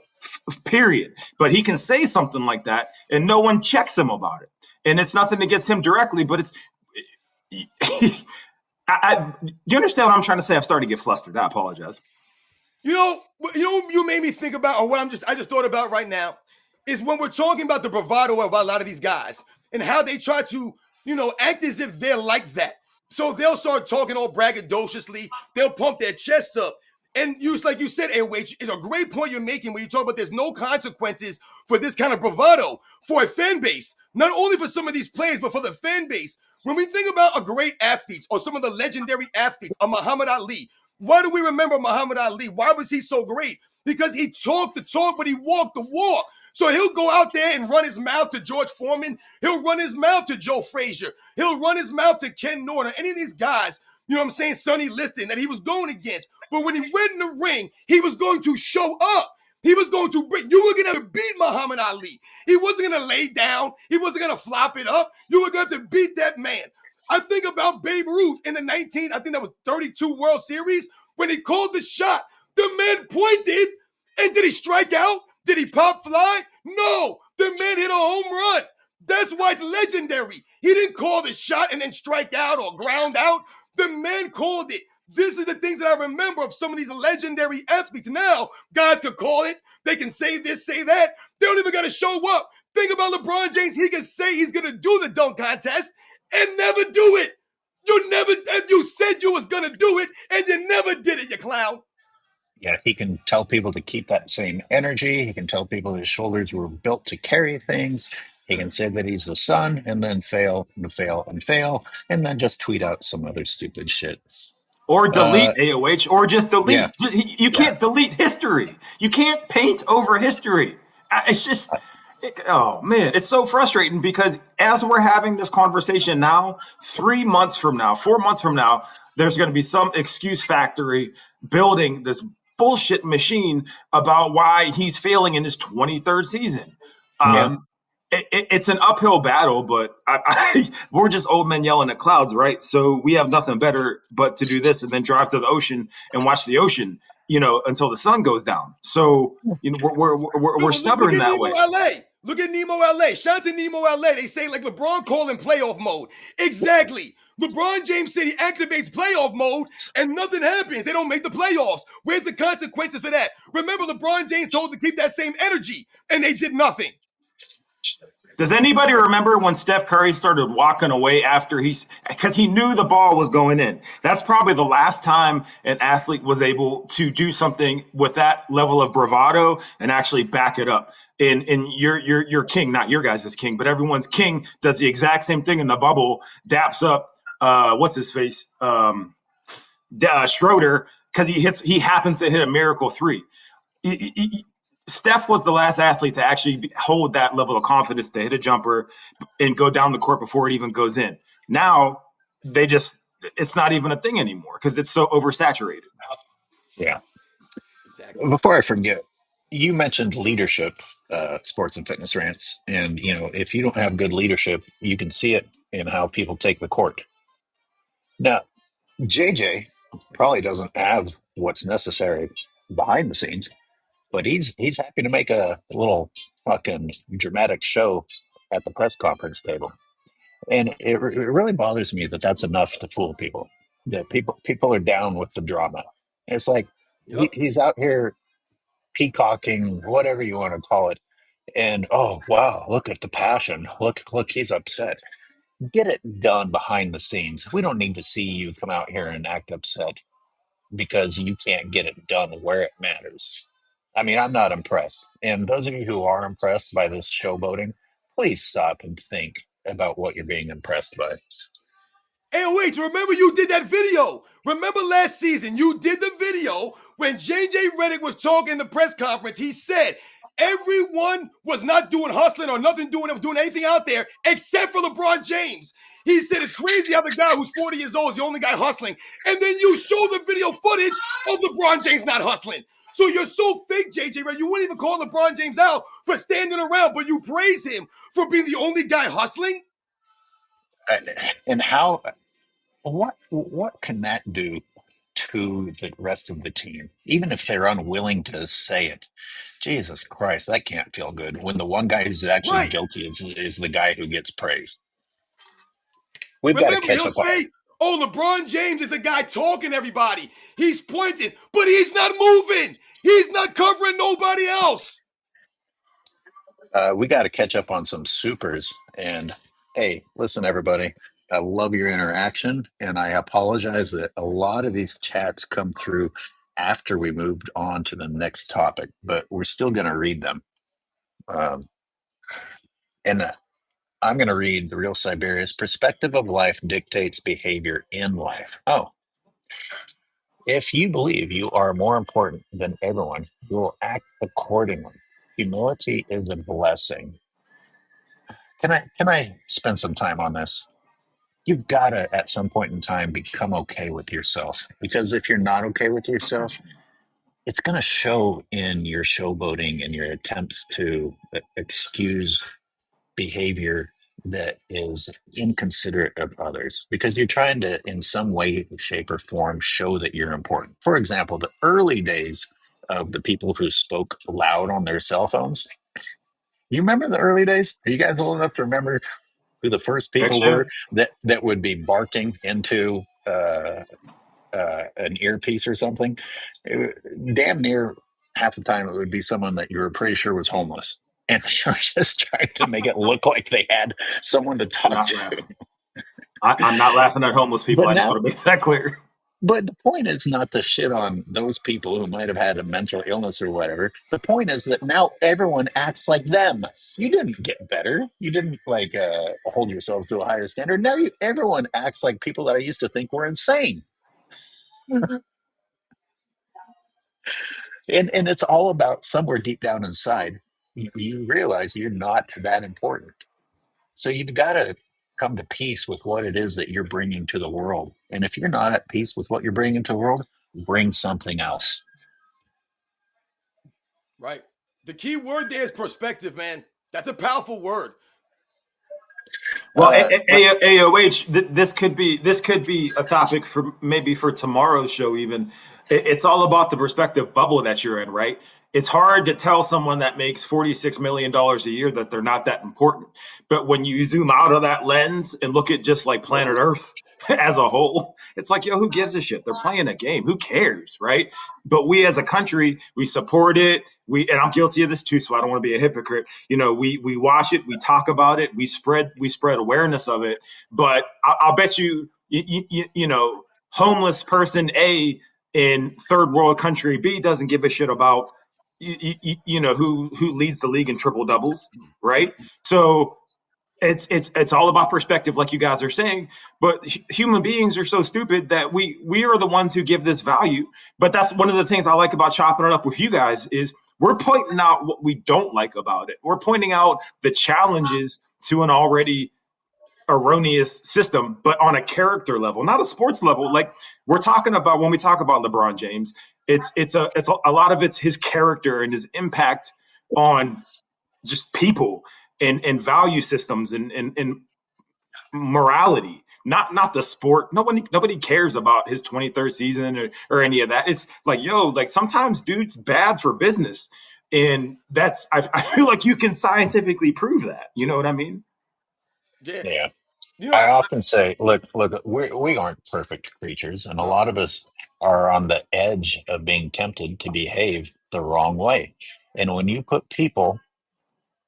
Period. But he can say something like that and no one checks him about it. And it's nothing against him directly, but it's do you understand what I'm trying to say? I'm starting to get flustered. I apologize. You made me think about, or what I just thought about right now, is when we're talking about the bravado about a lot of these guys and how they try to, act as if they're like that. So they'll start talking all braggadociously. They'll pump their chests up. And like you said, AOH, it's a great point you're making when you talk about there's no consequences for this kind of bravado for a fan base. Not only for some of these players, but for the fan base. When we think about a great athlete or some of the legendary athletes, a Muhammad Ali, why do we remember Muhammad Ali? Why was he so great? Because he talked the talk, but he walked the walk. So he'll go out there and run his mouth to George Foreman. He'll run his mouth to Joe Frazier. He'll run his mouth to Ken Norton, any of these guys, Sonny Liston, that he was going against. But when he went in the ring, he was going to show up. He was going to bring, you were going to beat Muhammad Ali. He wasn't going to lay down. He wasn't going to flop it up. You were going to beat that man. I think about Babe Ruth in the 32 World Series, when he called the shot. The man pointed, and did he strike out? Did he pop fly? No, the man hit a home run. That's why it's legendary. He didn't call the shot and then strike out or ground out. The man called it. This is the things that I remember of some of these legendary athletes. Now, guys could call it. They can say this, say that. They don't even got to show up. Think about LeBron James. He can say he's going to do the dunk contest and never do it. You said you was going to do it, and you never did it, you clown. Yeah, he can tell people to keep that same energy. He can tell people his shoulders were built to carry things. He can say that he's the sun and then fail and fail and fail, and then just tweet out some other stupid shit. Or delete AOH, or just delete. Yeah. You can't delete history. You can't paint over history. It's just, oh man, it's so frustrating, because as we're having this conversation now, 3 months from now, 4 months from now, there's going to be some excuse factory building this bullshit machine about why he's failing in his 23rd season. It's an uphill battle, but we're just old men yelling at clouds, right? So we have nothing better but to do this and then drive to the ocean and watch the ocean, until the sun goes down. So we're stubborn that way. Look at Nemo LA. Shout out to Nemo LA. They say like LeBron calling playoff mode. Exactly. LeBron James said he activates playoff mode and nothing happens. They don't make the playoffs. Where's the consequences of that? Remember, LeBron James told to keep that same energy, and they did nothing. Does anybody remember when Steph Curry started walking away because he knew the ball was going in? That's probably the last time an athlete was able to do something with that level of bravado and actually back it up. And your king, not your guys' king, but everyone's king does the exact same thing in the bubble, daps up, what's his face? Schroeder, because he happens to hit a miracle three. Steph was the last athlete to actually hold that level of confidence to hit a jumper and go down the court before it even goes in. Now it's not even a thing anymore because it's so oversaturated. Yeah. Exactly. Before I forget, you mentioned leadership, sports and fitness rants. And, if you don't have good leadership, you can see it in how people take the court. Now, JJ probably doesn't have what's necessary behind the scenes, but he's happy to make a little fucking dramatic show at the press conference table. And it really bothers me that that's enough to fool people. That people are down with the drama. It's like he's out here peacocking, whatever you want to call it. And oh wow, look at the passion. Look, he's upset. Get it done behind the scenes. We don't need to see you come out here and act upset because you can't get it done where it matters. I mean, I'm not impressed. And those of you who are impressed by this showboating, please stop and think about what you're being impressed by. AOH, remember you did that video. Remember last season, you did the video when JJ Redick was talking in the press conference. He said, Everyone was not doing hustling or nothing doing anything out there except for LeBron James. He said it's crazy how the guy who's 40 years old is the only guy hustling. And then you show the video footage of LeBron James not hustling. So you're so fake, JJ Redick. You wouldn't even call LeBron James out for standing around, but you praise him for being the only guy hustling? And what can that do to the rest of the team, even if they're unwilling to say it? Jesus Christ, that can't feel good when the one guy who's actually Right. guilty is the guy who gets praised. We've got to Remember, catch he'll up on. say, oh, LeBron James is the guy talking to everybody. He's pointing, but he's not moving. He's not covering nobody else. We got to catch up on some supers. And hey, listen, everybody, I love your interaction, and I apologize that a lot of these chats come through after we moved on to the next topic, but we're still going to read them. And I'm going to read The Real Siberius. Perspective of life dictates behavior in life. Oh, if you believe you are more important than everyone, you will act accordingly. Humility is a blessing. Can I spend some time on this? You've got to, at some point in time, become okay with yourself. Because if you're not okay with yourself, it's going to show in your showboating and your attempts to excuse behavior that is inconsiderate of others, because you're trying to, in some way, shape, or form, show that you're important. For example, the early days of the people who spoke loud on their cell phones. You remember the early days? Are you guys old enough to remember who the first Heck people yeah. were that would be barking into an earpiece or something? Damn near half the time it would be someone that you were pretty sure was homeless, and they were just trying to make it look like they had someone to Should talk not to. laugh. I'm not laughing at homeless people. But I just now, want to make that clear. but the point is not to shit on those people who might have had a mental illness or whatever. The point is that now everyone acts like them. You didn't get better. You didn't like hold yourselves to a higher standard. Now everyone acts like people that I used to think were insane. And it's all about, somewhere deep down inside, you realize you're not that important. So you've got to come to peace with what it is that you're bringing to the world. And if you're not at peace with what you're bringing to the world, bring something else. Right. The key word there is perspective, man. That's a powerful word. Well, Uh, AOH, this could be a topic for maybe for tomorrow's show. Even it's all about the perspective bubble that you're in, right? It's hard to tell someone that makes $46 million a year that they're not that important. But when you zoom out of that lens and look at just like planet Earth as a whole, it's like, yo, who gives a shit? They're playing a game. Who cares, right? But we as a country, we support it. And I'm guilty of this too, so I don't want to be a hypocrite. You know, we watch it, we talk about it, we spread awareness of it. But I'll bet you know, homeless person A in third world country B doesn't give a shit about you know who leads the league in triple doubles, right? So it's all about perspective, like you guys are saying. But human beings are so stupid that we are the ones who give this value. But that's one of the things I like about chopping it up with you guys is we're pointing out what we don't like about it. We're pointing out the challenges to an already erroneous system, but on a character level, not a sports level. Like we're talking about when we talk about LeBron James, it's a lot of it's his character and his impact on just people and value systems and morality. Not the sport. Nobody cares about his 23rd season or any of that. It's like, yo, like sometimes dude's bad for business. And that's I feel like you can scientifically prove that. You know what I mean? Yeah. yeah. You know, I often say, look, we aren't perfect creatures, and a lot of us are on the edge of being tempted to behave the wrong way. And when you put people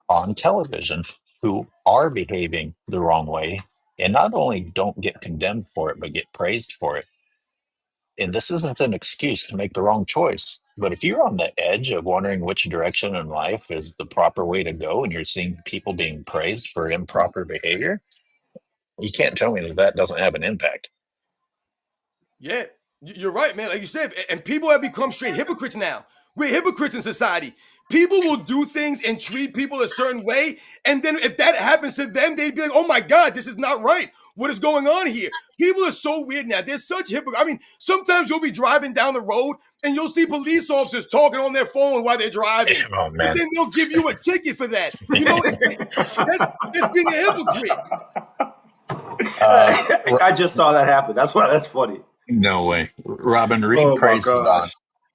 on television who are behaving the wrong way, and not only don't get condemned for it, but get praised for it, and this isn't an excuse to make the wrong choice. But if you're on the edge of wondering which direction in life is the proper way to go, and you're seeing people being praised for improper behavior, you can't tell me that that doesn't have an impact. yeah, you're right, man. Like you said, and people have become straight hypocrites now. We're hypocrites in society people will do things and treat people a certain way, and then if that happens to them, they'd be like, "Oh my God, this is not right. What is going on here?" People are so weird now. They're such hypocrites. I mean, sometimes you'll be driving down the road and you'll see police officers talking on their phone while they're driving. Oh, But man. then they'll give you a ticket for that. You know, it's that's being a hypocrite. I just saw that happen. That's funny. No way. Robin, read Oh my praise to gosh.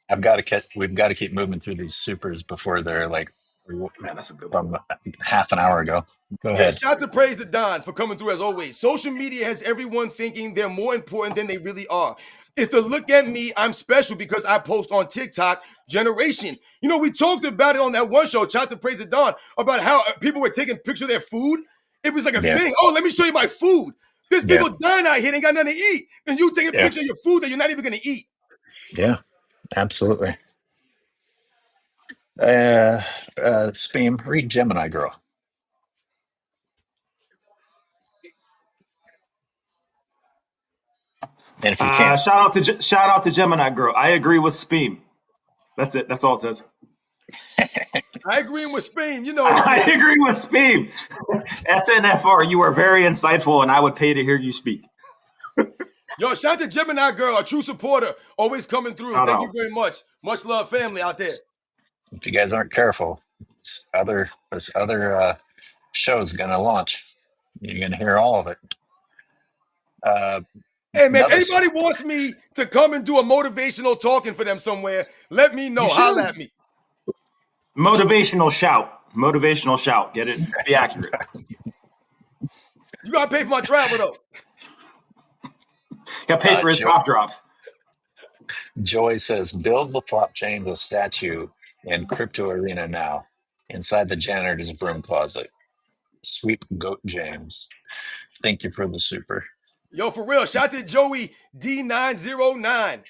Don. We've got to keep moving through these supers before they're like Man, that's a good one. from half an hour ago. Go Yeah, ahead. shout to praise to Don for coming through as always. Social media has everyone thinking they're more important than they really are. It's the look at me, I'm special because I post on TikTok generation. You know, we talked about it on that one show, shout to praise to Don, about how people were taking pictures of their food. It was like a Yeah. thing. Oh, let me show you my food. There's Yeah. people dying out here, they ain't got nothing to eat. And you taking a Yeah. picture of your food that you're not even going to eat. Yeah, absolutely. Speam, read Gemini Girl. And if you can't, Shout out to Gemini Girl. I agree with Speam. That's it. That's all it says. I agree with Spain. You know, I agree with Speam. SNFR, you are very insightful, and I would pay to hear you speak. yo, shout out to Gemini Girl, a true supporter, always coming through. Shout Thank out. you very much. Much love, family out there. if you guys aren't careful, this other show is going to launch. You're going to hear all of it. Hey, man, if Another- anybody wants me to come and do a motivational talking for them somewhere, let me know. You should. Holla at me. Motivational shout. Motivational shout. Get it? Be accurate. You got to pay for my travel, though. Got to pay for his cough drops. Joy says, build the flop chain, the statue in Crypto Arena now, inside the janitor's broom closet. Sweep Goat James. Thank you for the super. Yo, for real, shout out to Joey D909.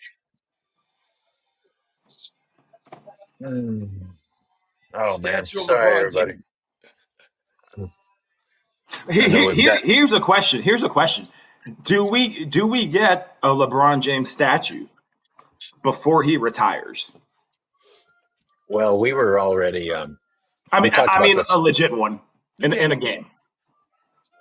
Oh, man. Statue of Sorry, LeBron everybody. Here's a question. Do we get a LeBron James statue before he retires? Well, we were already. I mean, this. a legit one in a game.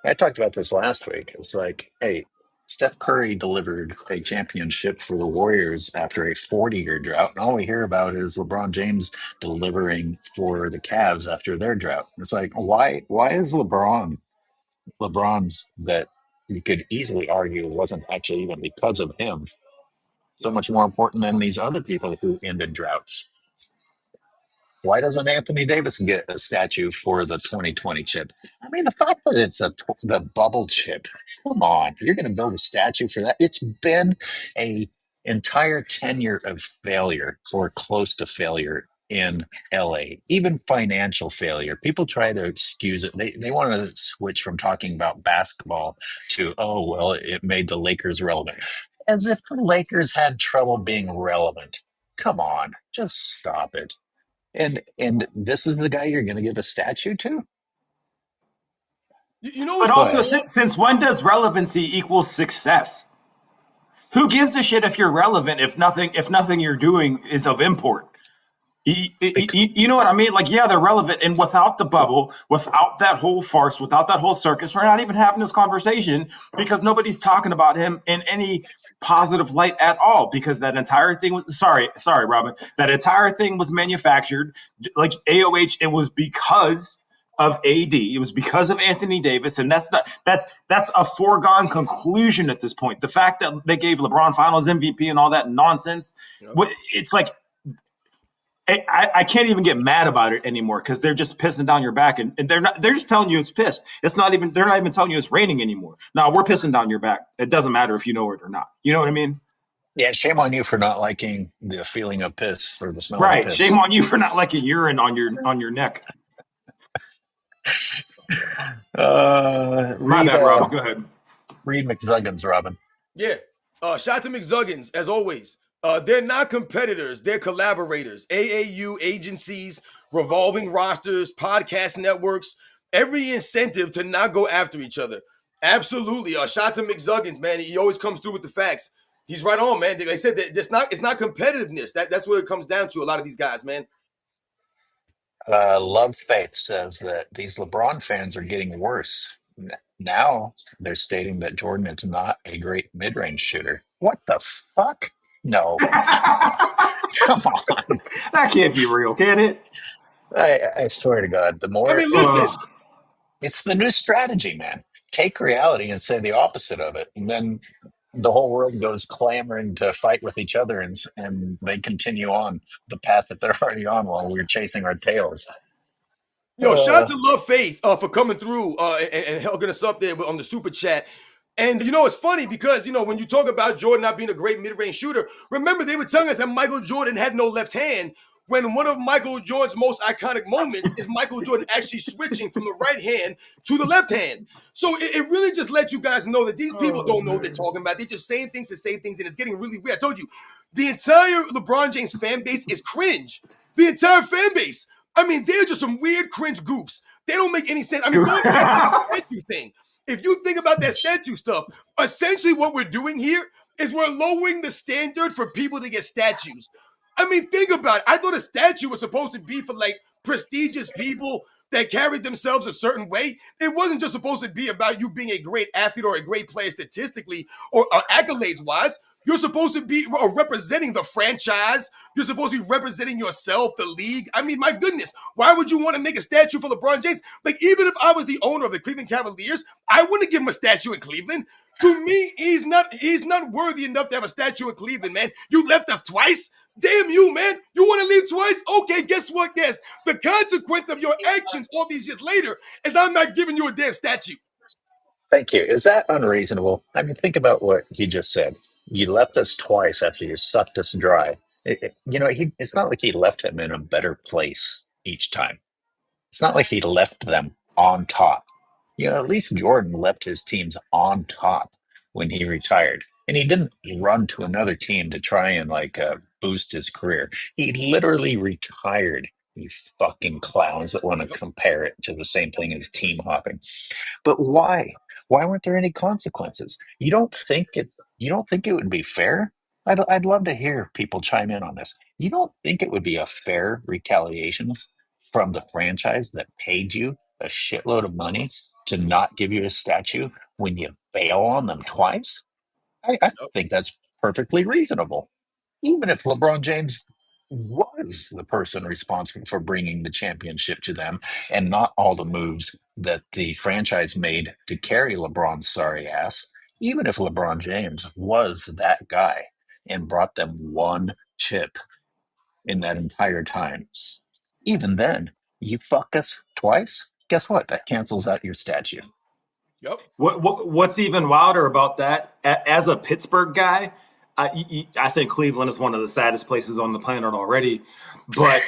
I talked about this last week. It's like, hey, Steph Curry delivered a championship for the Warriors after a 40-year drought, and all we hear about is LeBron James delivering for the Cavs after their drought. It's like, why is LeBron's that you could easily argue wasn't actually even because of him so much more important than these other people who ended droughts? Why doesn't Anthony Davis get a statue for the 2020 chip? I mean, the fact that it's the bubble chip, come on, you're going to build a statue for that? It's been a entire tenure of failure or close to failure in LA, even financial failure. People try to excuse it. They want to switch from talking about basketball to, oh, well, it made the Lakers relevant. As if the Lakers had trouble being relevant. Come on, just stop it. And this is the guy you're going to give a statue to? You know, but also, since when does relevancy equal success? Who gives a shit if you're relevant if nothing you're doing is of import? You know what I mean? Like, yeah, they're relevant, and without the bubble, without that whole farce, without that whole circus, we're not even having this conversation because nobody's talking about him in any positive light at all, because that entire thing was sorry, Robin, that entire thing was manufactured. Like AOH, it was because of AD, it was because of Anthony Davis, and that's a foregone conclusion at this point. The fact that they gave LeBron Finals MVP and all that nonsense, it's like I can't even get mad about it anymore because they're just pissing down your back, and they're just telling you it's pissed. They're not even telling you it's raining anymore. No, we're pissing down your back. It doesn't matter if you know it or not. You know what I mean? Yeah, shame on you for not liking the feeling of piss or the smell of piss. Right. Shame on you for not liking urine on your neck. My bad, Robin. Go ahead. Read McZuggins, Robin. Yeah. Shout out to McZuggins, as always. They're not competitors. They're collaborators. AAU agencies, revolving rosters, podcast networks, every incentive to not go after each other. Absolutely. Shout out to McZuggins, man. He always comes through with the facts. He's right on, man. They said that it's not competitiveness. That's what it comes down to, a lot of these guys, man. Love Faith says that these LeBron fans are getting worse. Now they're stating that Jordan is not a great mid-range shooter. What the fuck? No, come on. That can't be real, can it? I swear to God, the I more mean, it's listen. Ugh. it's the new strategy, man. Take reality and say the opposite of it, and then the whole world goes clamoring to fight with each other, and they continue on the path that they're already on while we're chasing our tails. Yo, shout out Uh, to Love Faith for coming through and hooking us up there on the super chat. And it's funny because when you talk about Jordan not being a great mid-range shooter, remember they were telling us that Michael Jordan had no left hand. When one of Michael Jordan's most iconic moments is Michael Jordan actually switching from the right hand to the left hand. So it really just lets you guys know that these people Oh, don't know what they're talking about. They're just saying things to say things, and it's getting really weird. I told you, the entire LeBron James fan base is cringe. The entire fan base. I mean, they're just some weird cringe goofs. They don't make any sense. I mean, going back to the statue thing, if you think about that statue stuff, essentially what we're doing here is we're lowering the standard for people to get statues. I mean, think about it. I thought a statue was supposed to be for like prestigious people that carried themselves a certain way. It wasn't just supposed to be about you being a great athlete or a great player statistically or accolades wise. You're supposed to be representing the franchise. You're supposed to be representing yourself, the league. I mean, my goodness, why would you want to make a statue for LeBron James? Like, even if I was the owner of the Cleveland Cavaliers, I wouldn't give him a statue in Cleveland. To me, he's not worthy enough to have a statue in Cleveland, man. You left us twice. Damn you, man. You want to leave twice? Okay, guess what? Guess the consequence of your actions all these years later is I'm not giving you a damn statue. Thank you. Is that unreasonable? I mean, think about what he just said. You left us twice after you sucked us dry. It's not like he left him in a better place each time. It's not like he left them on top. At least Jordan left his teams on top when he retired. And he didn't run to another team to try and boost his career. He literally retired. You fucking clowns that want to Yep. compare it to the same thing as team hopping. But why? Why weren't there any consequences? You don't think it would be fair? I'd love to hear people chime in on this. You don't think it would be a fair retaliation from the franchise that paid you a shitload of money to not give you a statue when you bail on them twice? I Yep. think that's perfectly reasonable. Even if LeBron James was the person responsible for bringing the championship to them and not all the moves that the franchise made to carry LeBron's sorry ass, even if LeBron James was that guy and brought them one chip in that entire time, even then, you fuck us twice. Guess what? That cancels out your statue. Yep. What's even wilder about that? As a Pittsburgh guy, I think Cleveland is one of the saddest places on the planet already. But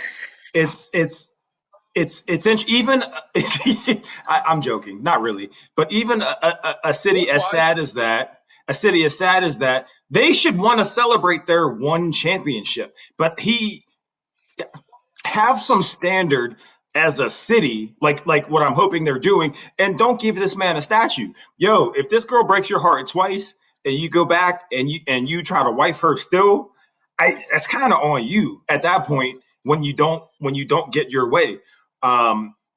it's even. I'm joking, not really. But even a city as sad as that, they should want to celebrate their one championship. But he have some standard as a city, like what I'm hoping they're doing, and don't give this man a statue. Yo, if this girl breaks your heart twice and you go back and you try to wife her still, that's kind of on you at that point when you don't get your way.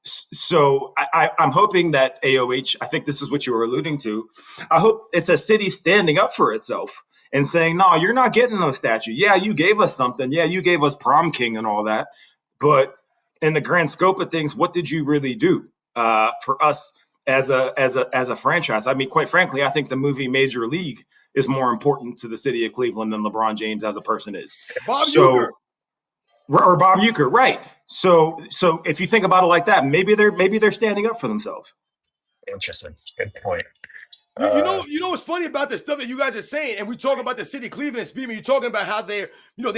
So I'm hoping that AOH, I think this is what you were alluding to. I hope it's a city standing up for itself and saying, no, you're not getting no statue. Yeah, you gave us something. Yeah, you gave us prom king and all that. But in the grand scope of things, what did you really do for us as a franchise? I mean, quite frankly, I think the movie Major League is more important to the city of Cleveland than LeBron James as a person is. Bob Uecker. Or Bob Uecker, right? So if you think about it like that, maybe they're standing up for themselves. Interesting. Good point. You know what's funny about the stuff that you guys are saying, and we talk about the city of Cleveland and Speedman. You're talking about how they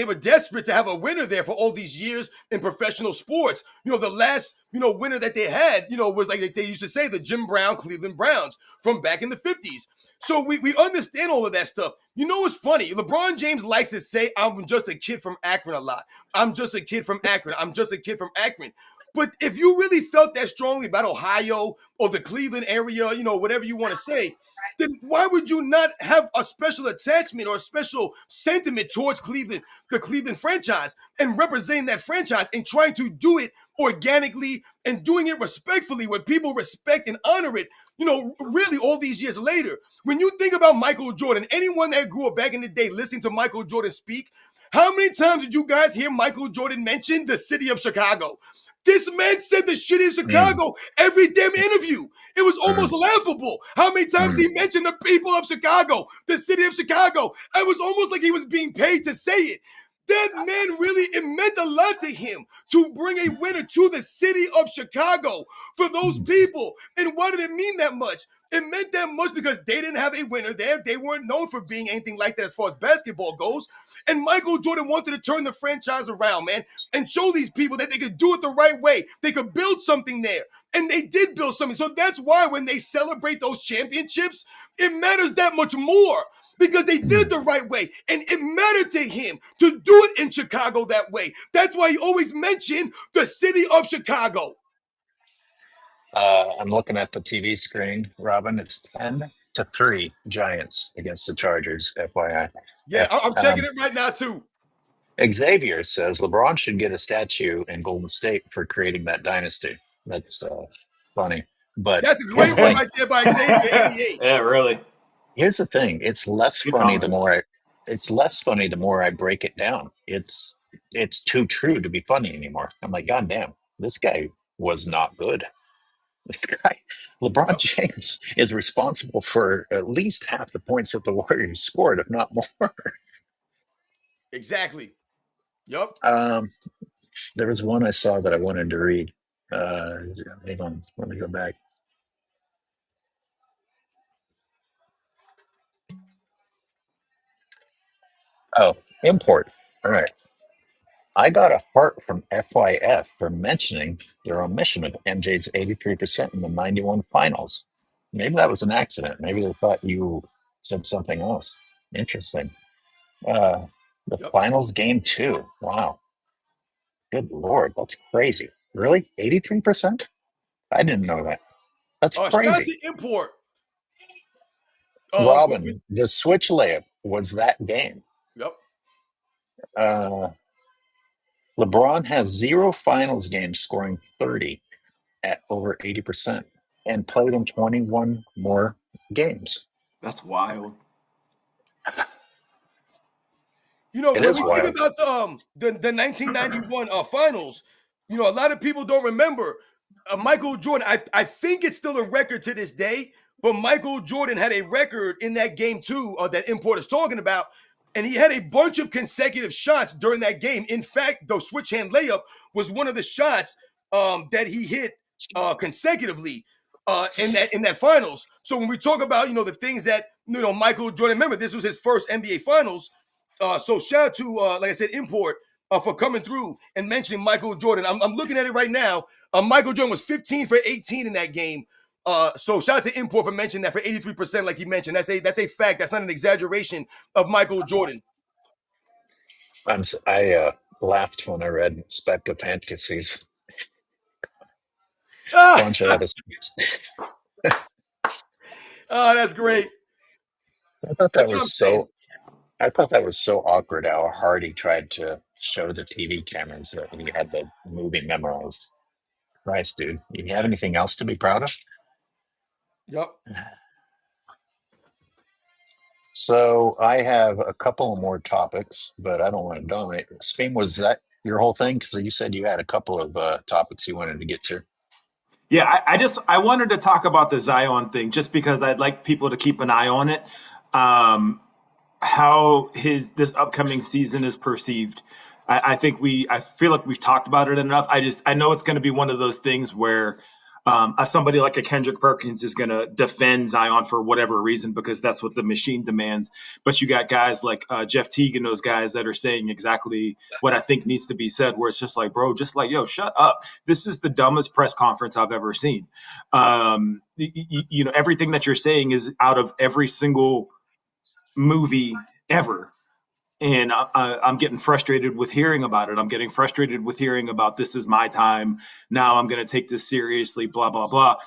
were desperate to have a winner there for all these years in professional sports. The last winner that they had was like they used to say the Jim Brown Cleveland Browns from back in the 50s. So we understand all of that stuff. You know what's funny? LeBron James likes to say, "I'm just a kid from Akron" a lot. I'm just a kid from Akron. I'm just a kid from Akron. But if you really felt that strongly about Ohio or the Cleveland area, whatever you want to say, then why would you not have a special attachment or a special sentiment towards Cleveland, the Cleveland franchise, and representing that franchise and trying to do it organically and doing it respectfully where people respect and honor it, really all these years later. When you think about Michael Jordan, anyone that grew up back in the day listening to Michael Jordan speak, how many times did you guys hear Michael Jordan mention the city of Chicago? This man said the city of Chicago every damn interview. It was almost laughable how many times he mentioned the people of Chicago, the city of Chicago. It was almost like he was being paid to say it. That man really, it meant a lot to him to bring a winner to the city of Chicago for those people. And why did it mean that much? It meant that much because they didn't have a winner there. They weren't known for being anything like that as far as basketball goes. And Michael Jordan wanted to turn the franchise around, man, and show these people that they could do it the right way. They could build something there. And they did build something. So that's why when they celebrate those championships, it matters that much more because they did it the right way. And it mattered to him to do it in Chicago that way. That's why he always mentioned the city of Chicago. I'm looking at the TV screen, Robin. It's 10-3 Giants against the Chargers, FYI. Yeah, I'm checking it right now, too. Xavier says LeBron should get a statue in Golden State for creating that dynasty. That's funny. But that's a great one right there by Xavier 88. Yeah, really. Here's the thing. It's less funny the more I break it down. It's too true to be funny anymore. I'm like, God damn, this guy was not good. This guy, LeBron James, is responsible for at least half the points that the Warriors scored, if not more. Exactly. Yep. There was one I saw that I wanted to read. Hang on, let me go back. Oh, import. All right. I got a heart from FYF for mentioning their omission of MJ's 83% in the 91 finals. Maybe that was an accident. Maybe they thought you said something else. Interesting. The finals game 2. Wow. Good Lord. That's crazy. Really? 83%? I didn't know that. That's Shout out crazy. to import. Robin, the switch layup was that game. Yep. LeBron has 0 finals games scoring 30 at over 80% and played in 21 more games. That's wild. When we think about the 1991 finals, a lot of people don't remember Michael Jordan. I think it's still a record to this day, but Michael Jordan had a record in that game too that Import is talking about, and he had a bunch of consecutive shots during that game. In fact, the switch hand layup was one of the shots that he hit consecutively in that finals. So when we talk about the things that Michael Jordan, remember this was his first NBA finals. So shout out to like I said, Import for coming through and mentioning Michael Jordan. I'm looking at it right now. Michael Jordan was 15 for 18 in that game. So shout out to Import for mentioning that for 83%, like he mentioned. That's a fact. That's not an exaggeration of Michael Jordan. I laughed when I read Spec of Fantasies. Oh, that's great. I thought that was so awkward how hard he tried to show the TV cameras that he had the movie memorized. Christ, dude. You have anything else to be proud of? Yep. So I have a couple more topics, but I don't want to dominate. Speam, was that your whole thing? Because you said you had a couple of topics you wanted to get to. Yeah, I wanted to talk about the Zion thing just because I'd like people to keep an eye on it. How this upcoming season is perceived. I feel like we've talked about it enough. I know it's going to be one of those things where somebody like a Kendrick Perkins is going to defend Zion for whatever reason because that's what the machine demands. But you got guys like Jeff Teague and those guys that are saying exactly what I think needs to be said, where it's just like, bro, just like, yo, shut up. This is the dumbest press conference I've ever seen. Everything that you're saying is out of every single movie ever. And I'm getting frustrated with hearing about it. I'm getting frustrated with hearing about this is my time. Now I'm going to take this seriously, blah, blah, blah.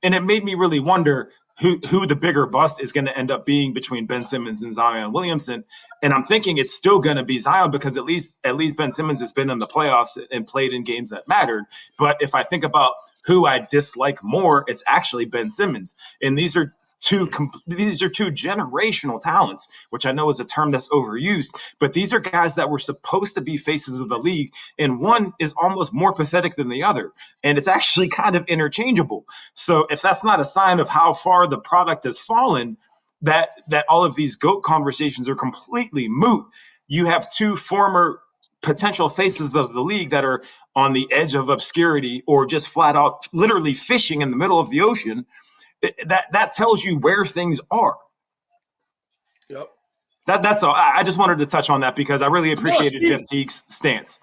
And it made me really wonder, who the bigger bust is going to end up being between Ben Simmons and Zion Williamson. And I'm thinking it's still going to be Zion because at least Ben Simmons has been in the playoffs and played in games that mattered. But if I think about who I dislike more, it's actually Ben Simmons. And these are two generational talents, which I know is a term that's overused, but these are guys that were supposed to be faces of the league, and one is almost more pathetic than the other, and it's actually kind of interchangeable. So if that's not a sign of how far the product has fallen, that all of these GOAT conversations are completely moot. You have two former potential faces of the league that are on the edge of obscurity or just flat out literally fishing in the middle of the ocean. That tells you where things are. Yep. That's all. I just wanted to touch on that because I really appreciated Jeff Teague's stance.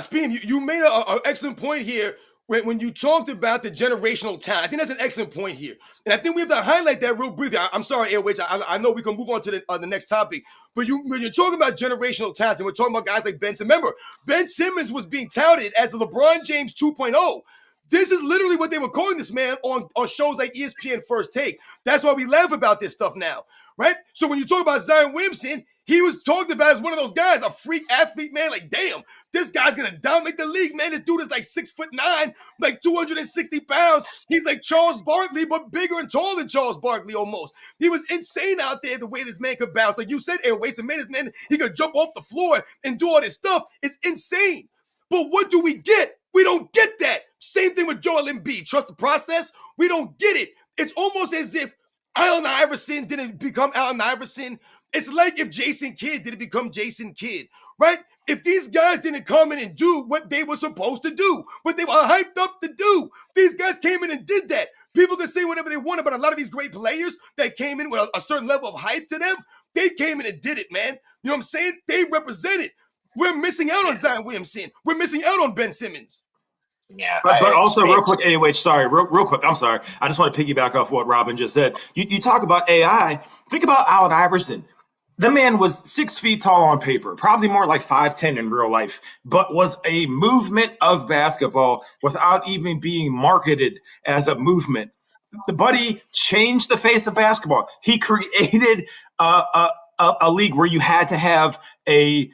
Speed, you made an excellent point here when you talked about the generational talent. I think that's an excellent point here. And I think we have to highlight that real briefly. I'm sorry, AOH. I know we can move on to the next topic. But when you're talking about generational talent, and we're talking about guys like Ben Simmons. Remember, Ben Simmons was being touted as a LeBron James 2.0. This is literally what they were calling this man on shows like ESPN First Take. That's why we laugh about this stuff now, right? So when you talk about Zion Williamson, he was talked about as one of those guys, a freak athlete, man. Like, damn, this guy's going to dominate the league, man. This dude is like 6'9", like 260 pounds. He's like Charles Barkley, but bigger and taller than Charles Barkley almost. He was insane out there the way this man could bounce. Like you said, Airways, man, this man, he could jump off the floor and do all this stuff. It's insane. But what do we get? We don't get that. Same thing with Joel Embiid. Trust the process. We don't get it. It's almost as if Allen Iverson didn't become Allen Iverson. It's like if Jason Kidd didn't become Jason Kidd, right? If these guys didn't come in and do what they were supposed to do, what they were hyped up to do, these guys came in and did that. People can say whatever they want about a lot of these great players that came in with a certain level of hype to them. They came in and did it, man. You know what I'm saying? They represented. We're missing out on Zion Williamson. We're missing out on Ben Simmons. Yeah, but also real quick, AOH, sorry, real quick, I'm sorry. I just want to piggyback off what Robin just said. You talk about AI. Think about Allen Iverson. The man was 6 feet tall on paper, probably more like 5'10" in real life, but was a movement of basketball without even being marketed as a movement. The buddy changed the face of basketball. He created a league where you had to have a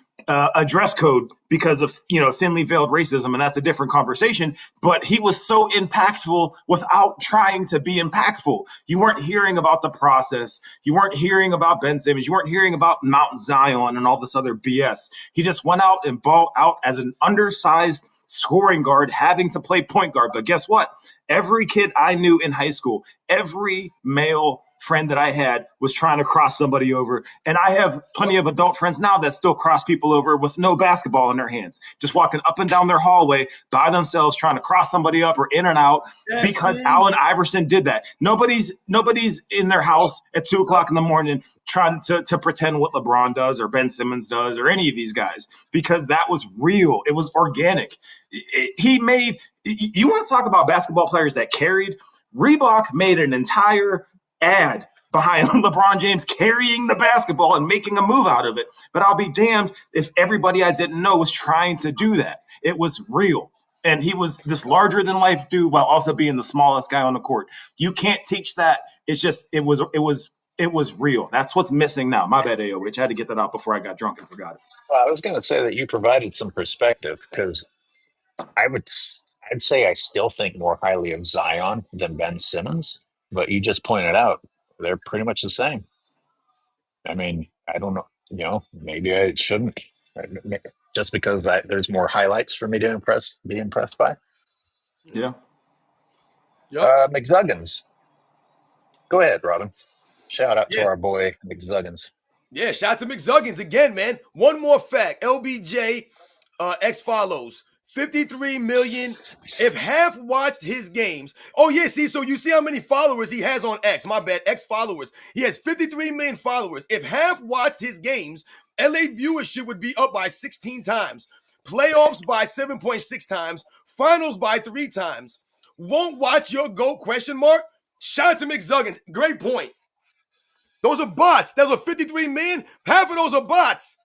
dress code because of thinly veiled racism, and that's a different conversation. But he was so impactful without trying to be impactful. You weren't hearing about the process. You weren't hearing about Ben Simmons. You weren't hearing about Mount Zion and all this other BS. He just went out and balled out as an undersized scoring guard, having to play point guard. But guess what? Every kid I knew in high school, every male friend that I had was trying to cross somebody over. And I have plenty of adult friends now that still cross people over with no basketball in their hands, just walking up and down their hallway by themselves, trying to cross somebody up or in and out because Allen Iverson did that. Nobody's in their house at 2:00 in the morning trying to pretend what LeBron does or Ben Simmons does or any of these guys, because that was real. It was organic. You want to talk about basketball players that carried? Reebok made an entire ad behind LeBron James carrying the basketball and making a move out of it. But I'll be damned if everybody I didn't know was trying to do that. It was real. And he was this larger than life dude while also being the smallest guy on the court. You can't teach that. It's just, it was real. That's what's missing now. My bad, AOH. I had to get that out before I got drunk and forgot it. Well, I was going to say that you provided some perspective because I'd say I still think more highly of Zion than Ben Simmons, but you just pointed out they're pretty much the same. I mean, I don't know, maybe I shouldn't, just because there's more highlights for me to be impressed by. Yeah. McZuggins. Go ahead, Robin. Shout out to our boy McZuggins. Yeah, shout out to McZuggins again, man. One more fact. LBJ X follows 53 million. If half watched his games. Oh, yeah, so you see how many followers he has on X. My bad, X followers. He has 53 million followers. If half watched his games, LA viewership would be up by 16 times. Playoffs by 7.6 times. Finals by 3 times. Won't watch your GOAT? ? Shout out to McZuggins. Great point. Those are bots. Those are 53 million. Half of those are bots.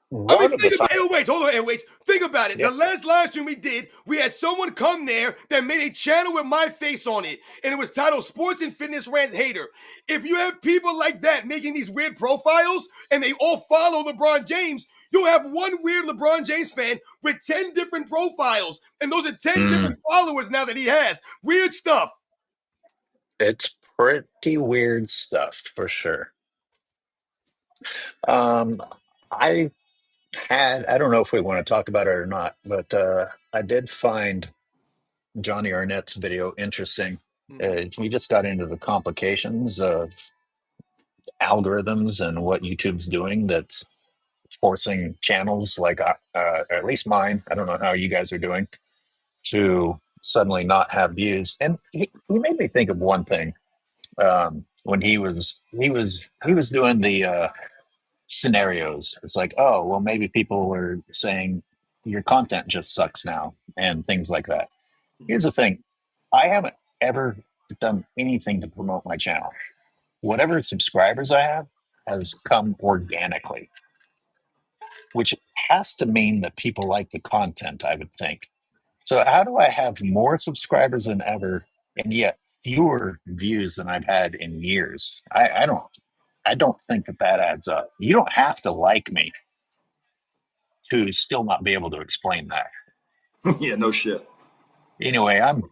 I mean, One of the think top. about AOH. Hold on, AOH. Think about it. Yeah. The last live stream we did, we had someone come there that made a channel with my face on it, and it was titled Sports and Fitness Rants Hater. If you have people like that making these weird profiles and they all follow LeBron James, you'll have one weird LeBron James fan with 10 different profiles, and those are 10 different followers now that he has. Weird stuff. It's pretty weird stuff for sure. Um, I I don't know if we want to talk about it or not, but I did find Johnny Arnett's video interesting. We just got into the complications of algorithms and what YouTube's doing that's forcing channels like, at least mine, I don't know how you guys are doing, to suddenly not have views. And he made me think of one thing. When he was doing the scenarios. It's like, oh, well, maybe people were saying your content just sucks now and things like that. Here's the thing. I haven't ever done anything to promote my channel. Whatever subscribers I have has come organically, which has to mean that people like the content, I would think. So how do I have more subscribers than ever and yet fewer views than I've had in years? I don't think that adds up. You don't have to like me to still not be able to explain that. Yeah, no shit. Anyway, I'm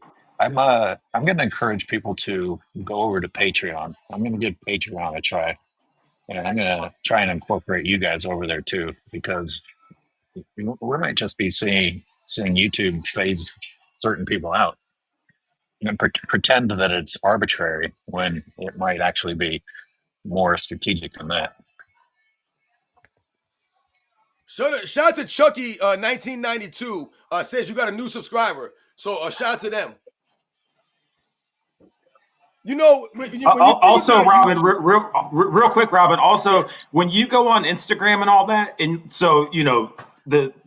going to encourage people to go over to Patreon. I'm going to give Patreon a try, and I'm going to try and incorporate you guys over there too, because we might just be seeing YouTube phase certain people out and pretend that it's arbitrary when it might actually be more strategic than that. Shout out to Chucky 1992 says you got a new subscriber. So shout out to them. You know, when you also, Robin, YouTube, real quick, Robin. Also, when you go on Instagram and all that, and so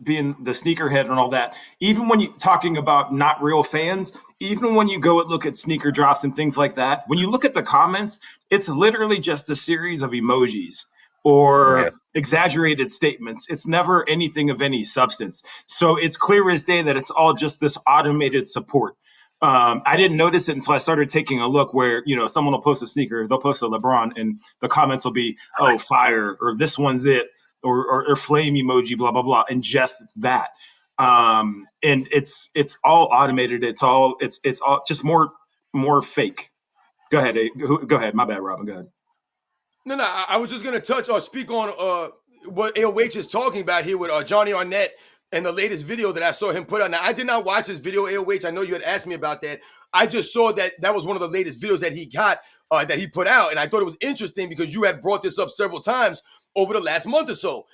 being the sneakerhead and all that, even when you talking about not real fans, even when you go and look at sneaker drops and things like that, when you look at the comments, it's literally just a series of emojis or exaggerated statements. It's never anything of any substance. So it's clear as day that it's all just this automated support. I didn't notice it until I started taking a look where, someone will post a sneaker, they'll post a LeBron, and the comments will be, oh, fire, or this one's it, or flame emoji, blah, blah, blah, and just that. And it's all automated. It's all just more fake. Go ahead. My bad, Robin. Go ahead. No, I was just gonna touch or speak on what AOH is talking about here with Johnny Arnett and the latest video that I saw him put out. Now, I did not watch this video, AOH. I know you had asked me about that. I just saw that was one of the latest videos that he got, that he put out. And I thought it was interesting because you had brought this up several times over the last month or so.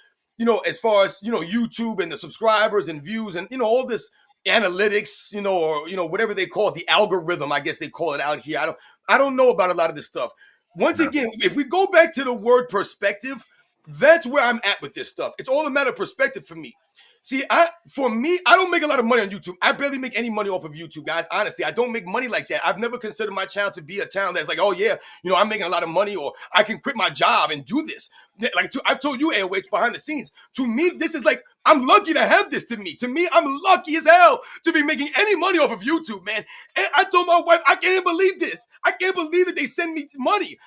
As far as, YouTube and the subscribers and views and, all this analytics, or, whatever they call it, the algorithm, I guess they call it out here. I don't know about a lot of this stuff. Once again, if we go back to the word perspective, that's where I'm at with this stuff. It's all a matter of perspective for me. See, I don't make a lot of money on YouTube. I barely make any money off of YouTube, guys. Honestly, I don't make money like that. I've never considered my channel to be a channel that's like, oh yeah, I'm making a lot of money, or I can quit my job and do this. Like I've told you, AOH, behind the scenes. To me, this is like, I'm lucky to have this. To me, I'm lucky as hell to be making any money off of YouTube, man. And I told my wife, I can't even believe this. I can't believe that they send me money.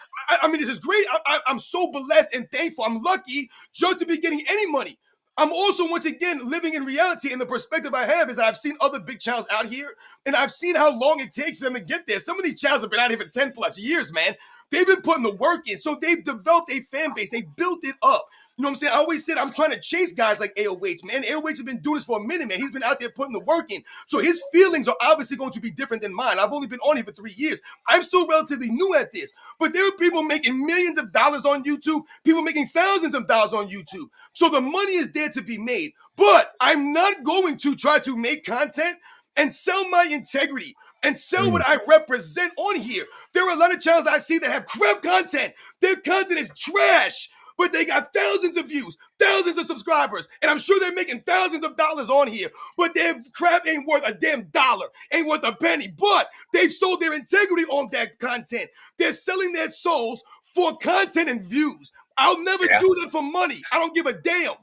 I mean, this is great. I'm so blessed and thankful. I'm lucky just to be getting any money. I'm also, once again, living in reality, and the perspective I have is that I've seen other big channels out here, and I've seen how long it takes for them to get there. Some of these channels have been out here for 10 plus years, man. They've been putting the work in, so they've developed a fan base. They built it up. You know what I'm saying? I always said I'm trying to chase guys like AOH, man. AOH has been doing this for a minute, man. He's been out there putting the work in. So his feelings are obviously going to be different than mine. I've only been on here for 3 years. I'm still relatively new at this. But there are people making millions of dollars on YouTube, people making thousands of dollars on YouTube. So the money is there to be made. But I'm not going to try to make content and sell my integrity and sell what I represent on here. There are a lot of channels I see that have crap content. Their content is trash, but they got thousands of views, thousands of subscribers, and I'm sure they're making thousands of dollars on here, but their crap ain't worth a damn dollar, ain't worth a penny, but they've sold their integrity on that content. They're selling their souls for content and views. I'll never do that for money. I don't give a damn.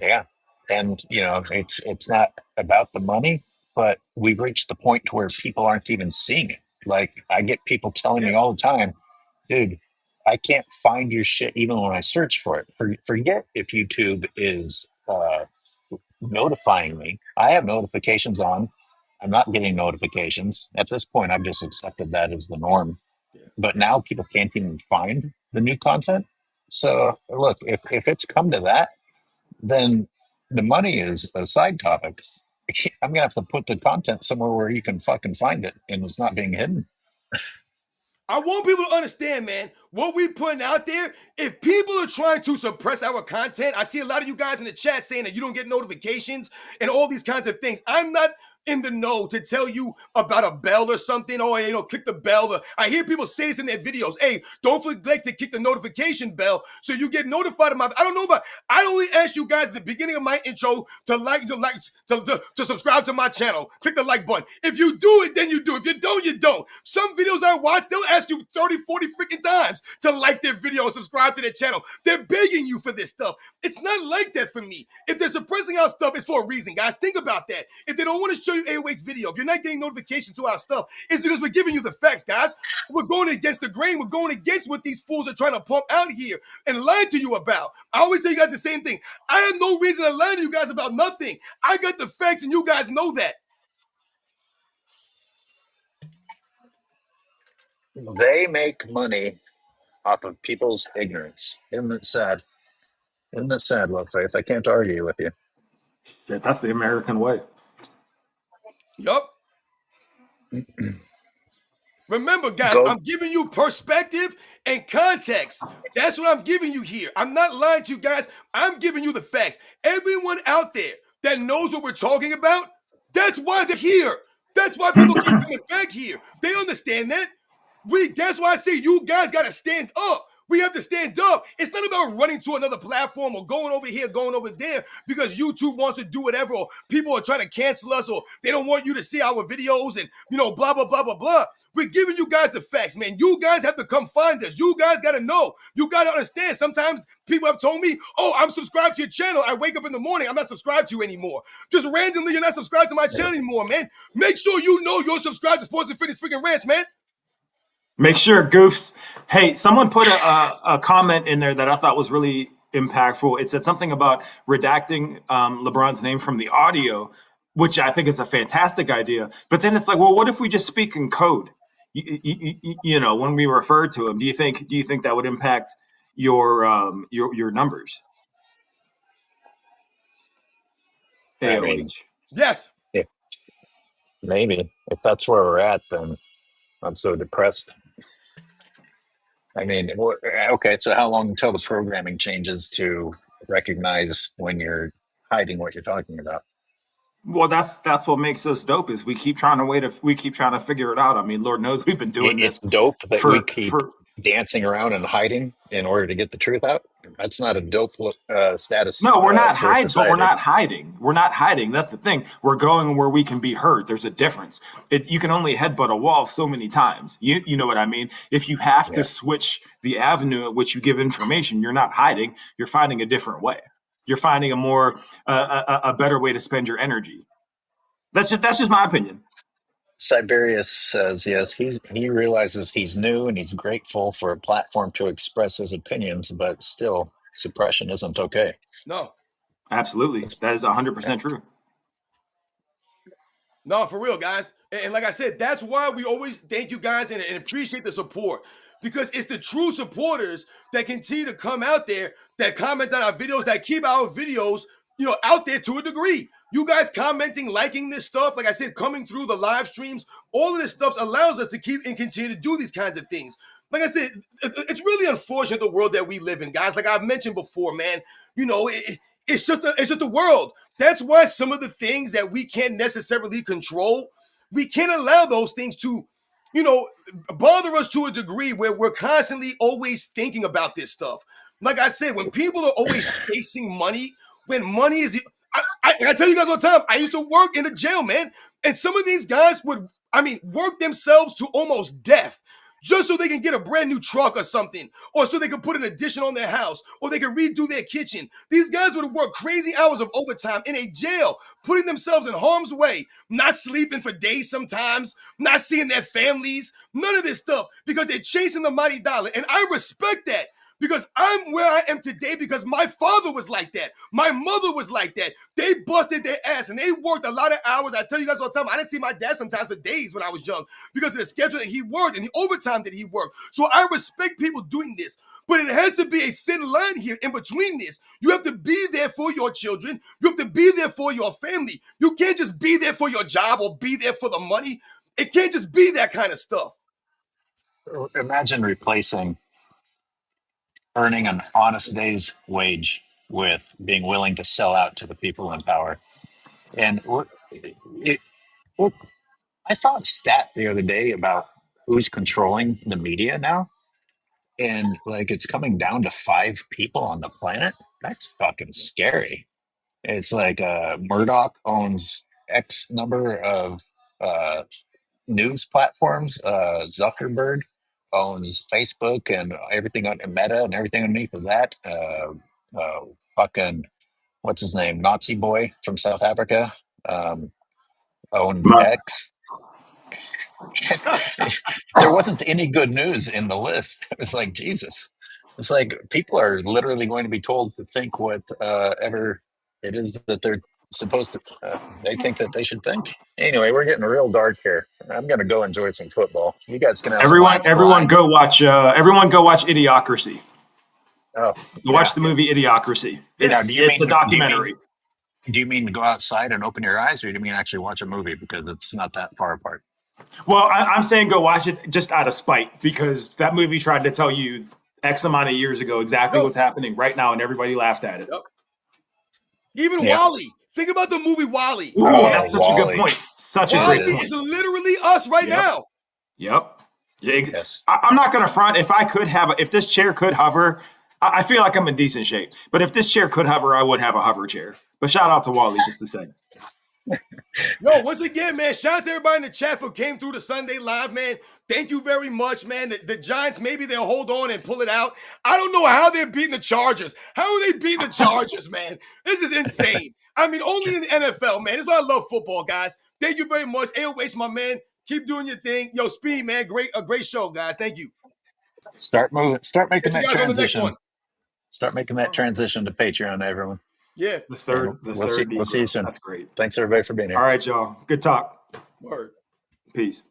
Yeah. And it's not about the money, but we've reached the point to where people aren't even seeing it. Like I get people telling Yeah. me all the time, dude, I can't find your shit even when I search for it. Forget if YouTube is notifying me. I have notifications on. I'm not getting notifications. At this point, I've just accepted that as the norm. Yeah. But now people can't even find the new content. So look, if it's come to that, then the money is a side topic. I'm gonna have to put the content somewhere where you can fucking find it and it's not being hidden. I want people to understand, man, what we putting out there. If people are trying to suppress our content, I see a lot of you guys in the chat saying that you don't get notifications and all these kinds of things. I'm not in the know to tell you about a bell or something, or click the bell. I hear people say this in their videos. Hey, don't forget to click the notification bell so you get notified of my. I don't know about. I only asked you guys at the beginning of my intro to subscribe to my channel. Click the like button. If you do it, then you do. If you don't, you don't. Some videos I watch, they'll ask you 30, 40 freaking times to like their video and subscribe to their channel. They're begging you for this stuff. It's not like that for me. If they're suppressing our stuff, it's for a reason, guys. Think about that. If they don't want to show you AOH video, if you're not getting notifications to our stuff, it's because we're giving you the facts, guys. We're going against the grain. We're going against what these fools are trying to pump out here and lie to you about. I always tell you guys the same thing. I have no reason to lie to you guys about nothing. I got the facts, and you guys know that. They make money off of people's ignorance. Isn't it sad? Isn't it sad, Love Faith? I can't argue with you. Yeah, that's the American way. Yup. Remember, guys, Go. I'm giving you perspective and context. That's what I'm giving you here. I'm not lying to you guys. I'm giving you the facts. Everyone out there that knows what we're talking about, that's why they're here. That's why people keep coming back here. They understand that. That's why I say you guys got to stand up. We have to stand up. It's not about running to another platform or going over here, going over there because YouTube wants to do whatever, or people are trying to cancel us, or they don't want you to see our videos and, blah, blah, blah, blah, blah. We're giving you guys the facts, man. You guys have to come find us. You guys got to know. You got to understand. Sometimes people have told me, oh, I'm subscribed to your channel. I wake up in the morning. I'm not subscribed to you anymore. Just randomly, you're not subscribed to my channel anymore, man. Make sure you know you're subscribed to Sports and Fitness freaking Rants, man. Make sure, goofs. Hey, someone put a comment in there that I thought was really impactful. It said something about redacting LeBron's name from the audio, which I think is a fantastic idea. But then it's like, well, what if we just speak in code? When we refer to him, do you think that would impact your numbers? I mean, AOH. Yes. if, maybe if that's where we're at, then I'm so depressed. I mean, okay, so how long until the programming changes to recognize when you're hiding what you're talking about? Well, that's what makes us dope is we keep trying to figure it out. I mean, Lord knows we've been doing It's this dope that we keep for dancing around and hiding in order to get the truth out. That's not a dope status No, we're not for hiding, but we're society. not hiding. We're not hiding. That's the thing. We're going where we can be heard. There's a difference. You can only headbutt a wall so many times. You know what I mean? If you have to switch the avenue at which you give information, you're not hiding. You're finding a different way. You're finding a better way to spend your energy. That's just my opinion. Siberius says yes. He realizes he's new and he's grateful for a platform to express his opinions, but still, suppression isn't okay. No. Absolutely, that is 100% true. No, for real, guys. And like I said, that's why we always thank you guys and appreciate the support. Because it's the true supporters that continue to come out there, that comment on our videos, that keep our videos, out there to a degree. You guys commenting, liking this stuff, like I said, coming through the live streams, all of this stuff allows us to keep and continue to do these kinds of things. Like I said, it's really unfortunate the world that we live in, guys. Like I've mentioned before, man, it's just the world. That's why some of the things that we can't necessarily control, we can't allow those things to, bother us to a degree where we're constantly always thinking about this stuff. Like I said, when people are always chasing money, when money is, I tell you guys all the time, I used to work in a jail, man. And some of these guys would, work themselves to almost death just so they can get a brand new truck or something, or so they can put an addition on their house, or they can redo their kitchen. These guys would work crazy hours of overtime in a jail, putting themselves in harm's way, not sleeping for days sometimes, not seeing their families, none of this stuff, because they're chasing the mighty dollar. And I respect that. Because I'm where I am today because my father was like that. My mother was like that. They busted their ass and they worked a lot of hours. I tell you guys all the time, I didn't see my dad sometimes for days when I was young because of the schedule that he worked and the overtime that he worked. So I respect people doing this. But it has to be a thin line here in between this. You have to be there for your children. You have to be there for your family. You can't just be there for your job or be there for the money. It can't just be that kind of stuff. Imagine replacing earning an honest day's wage with being willing to sell out to the people in power. And I saw a stat the other day about who's controlling the media now, and like it's coming down to 5 people on the planet. That's fucking scary. It's like Murdoch owns X number of uh, news platforms. Zuckerberg owns Facebook and everything on Meta and everything underneath of that. Fucking what's his name? Nazi boy from South Africa owned Musk. X. There wasn't any good news in the list. It was like Jesus. It's like people are literally going to be told to think what ever it is that they're supposed to. They think that they should think. Anyway, we're getting real dark here. I'm going to go enjoy some football. You guys can have some Everyone flying. go watch Idiocracy. Oh, Go watch the movie Idiocracy. Now, It's a documentary. Do you mean go outside and open your eyes, or do you mean actually watch a movie because it's not that far apart? Well, I'm saying go watch it just out of spite because that movie tried to tell you X amount of years ago exactly what's happening right now, and everybody laughed at it. Even WALL-E. Think about the movie WALL-E. Oh, that's such a good point. Such a great point. Is literally us right now. Yep. Yes. I'm not going to front. If this chair could hover, I feel like I'm in decent shape. But if this chair could hover, I would have a hover chair. But shout out to WALL-E just to say. No, once again, man, shout out to everybody in the chat who came through the Sunday Live, man. Thank you very much, man. The Giants, maybe they'll hold on and pull it out. I don't know how they're beating the Chargers. How are they beating the Chargers, man? This is insane. I mean, only in the NFL, man. That's why I love football, guys. Thank you very much. AOH, my man. Keep doing your thing. Yo, Speed, man. A great show, guys. Thank you. Start moving. Start making that transition. On Start making that transition to Patreon, everyone. Yeah. The third we'll see you soon. That's great. Thanks, everybody, for being here. All right, y'all. Good talk. Word. Peace.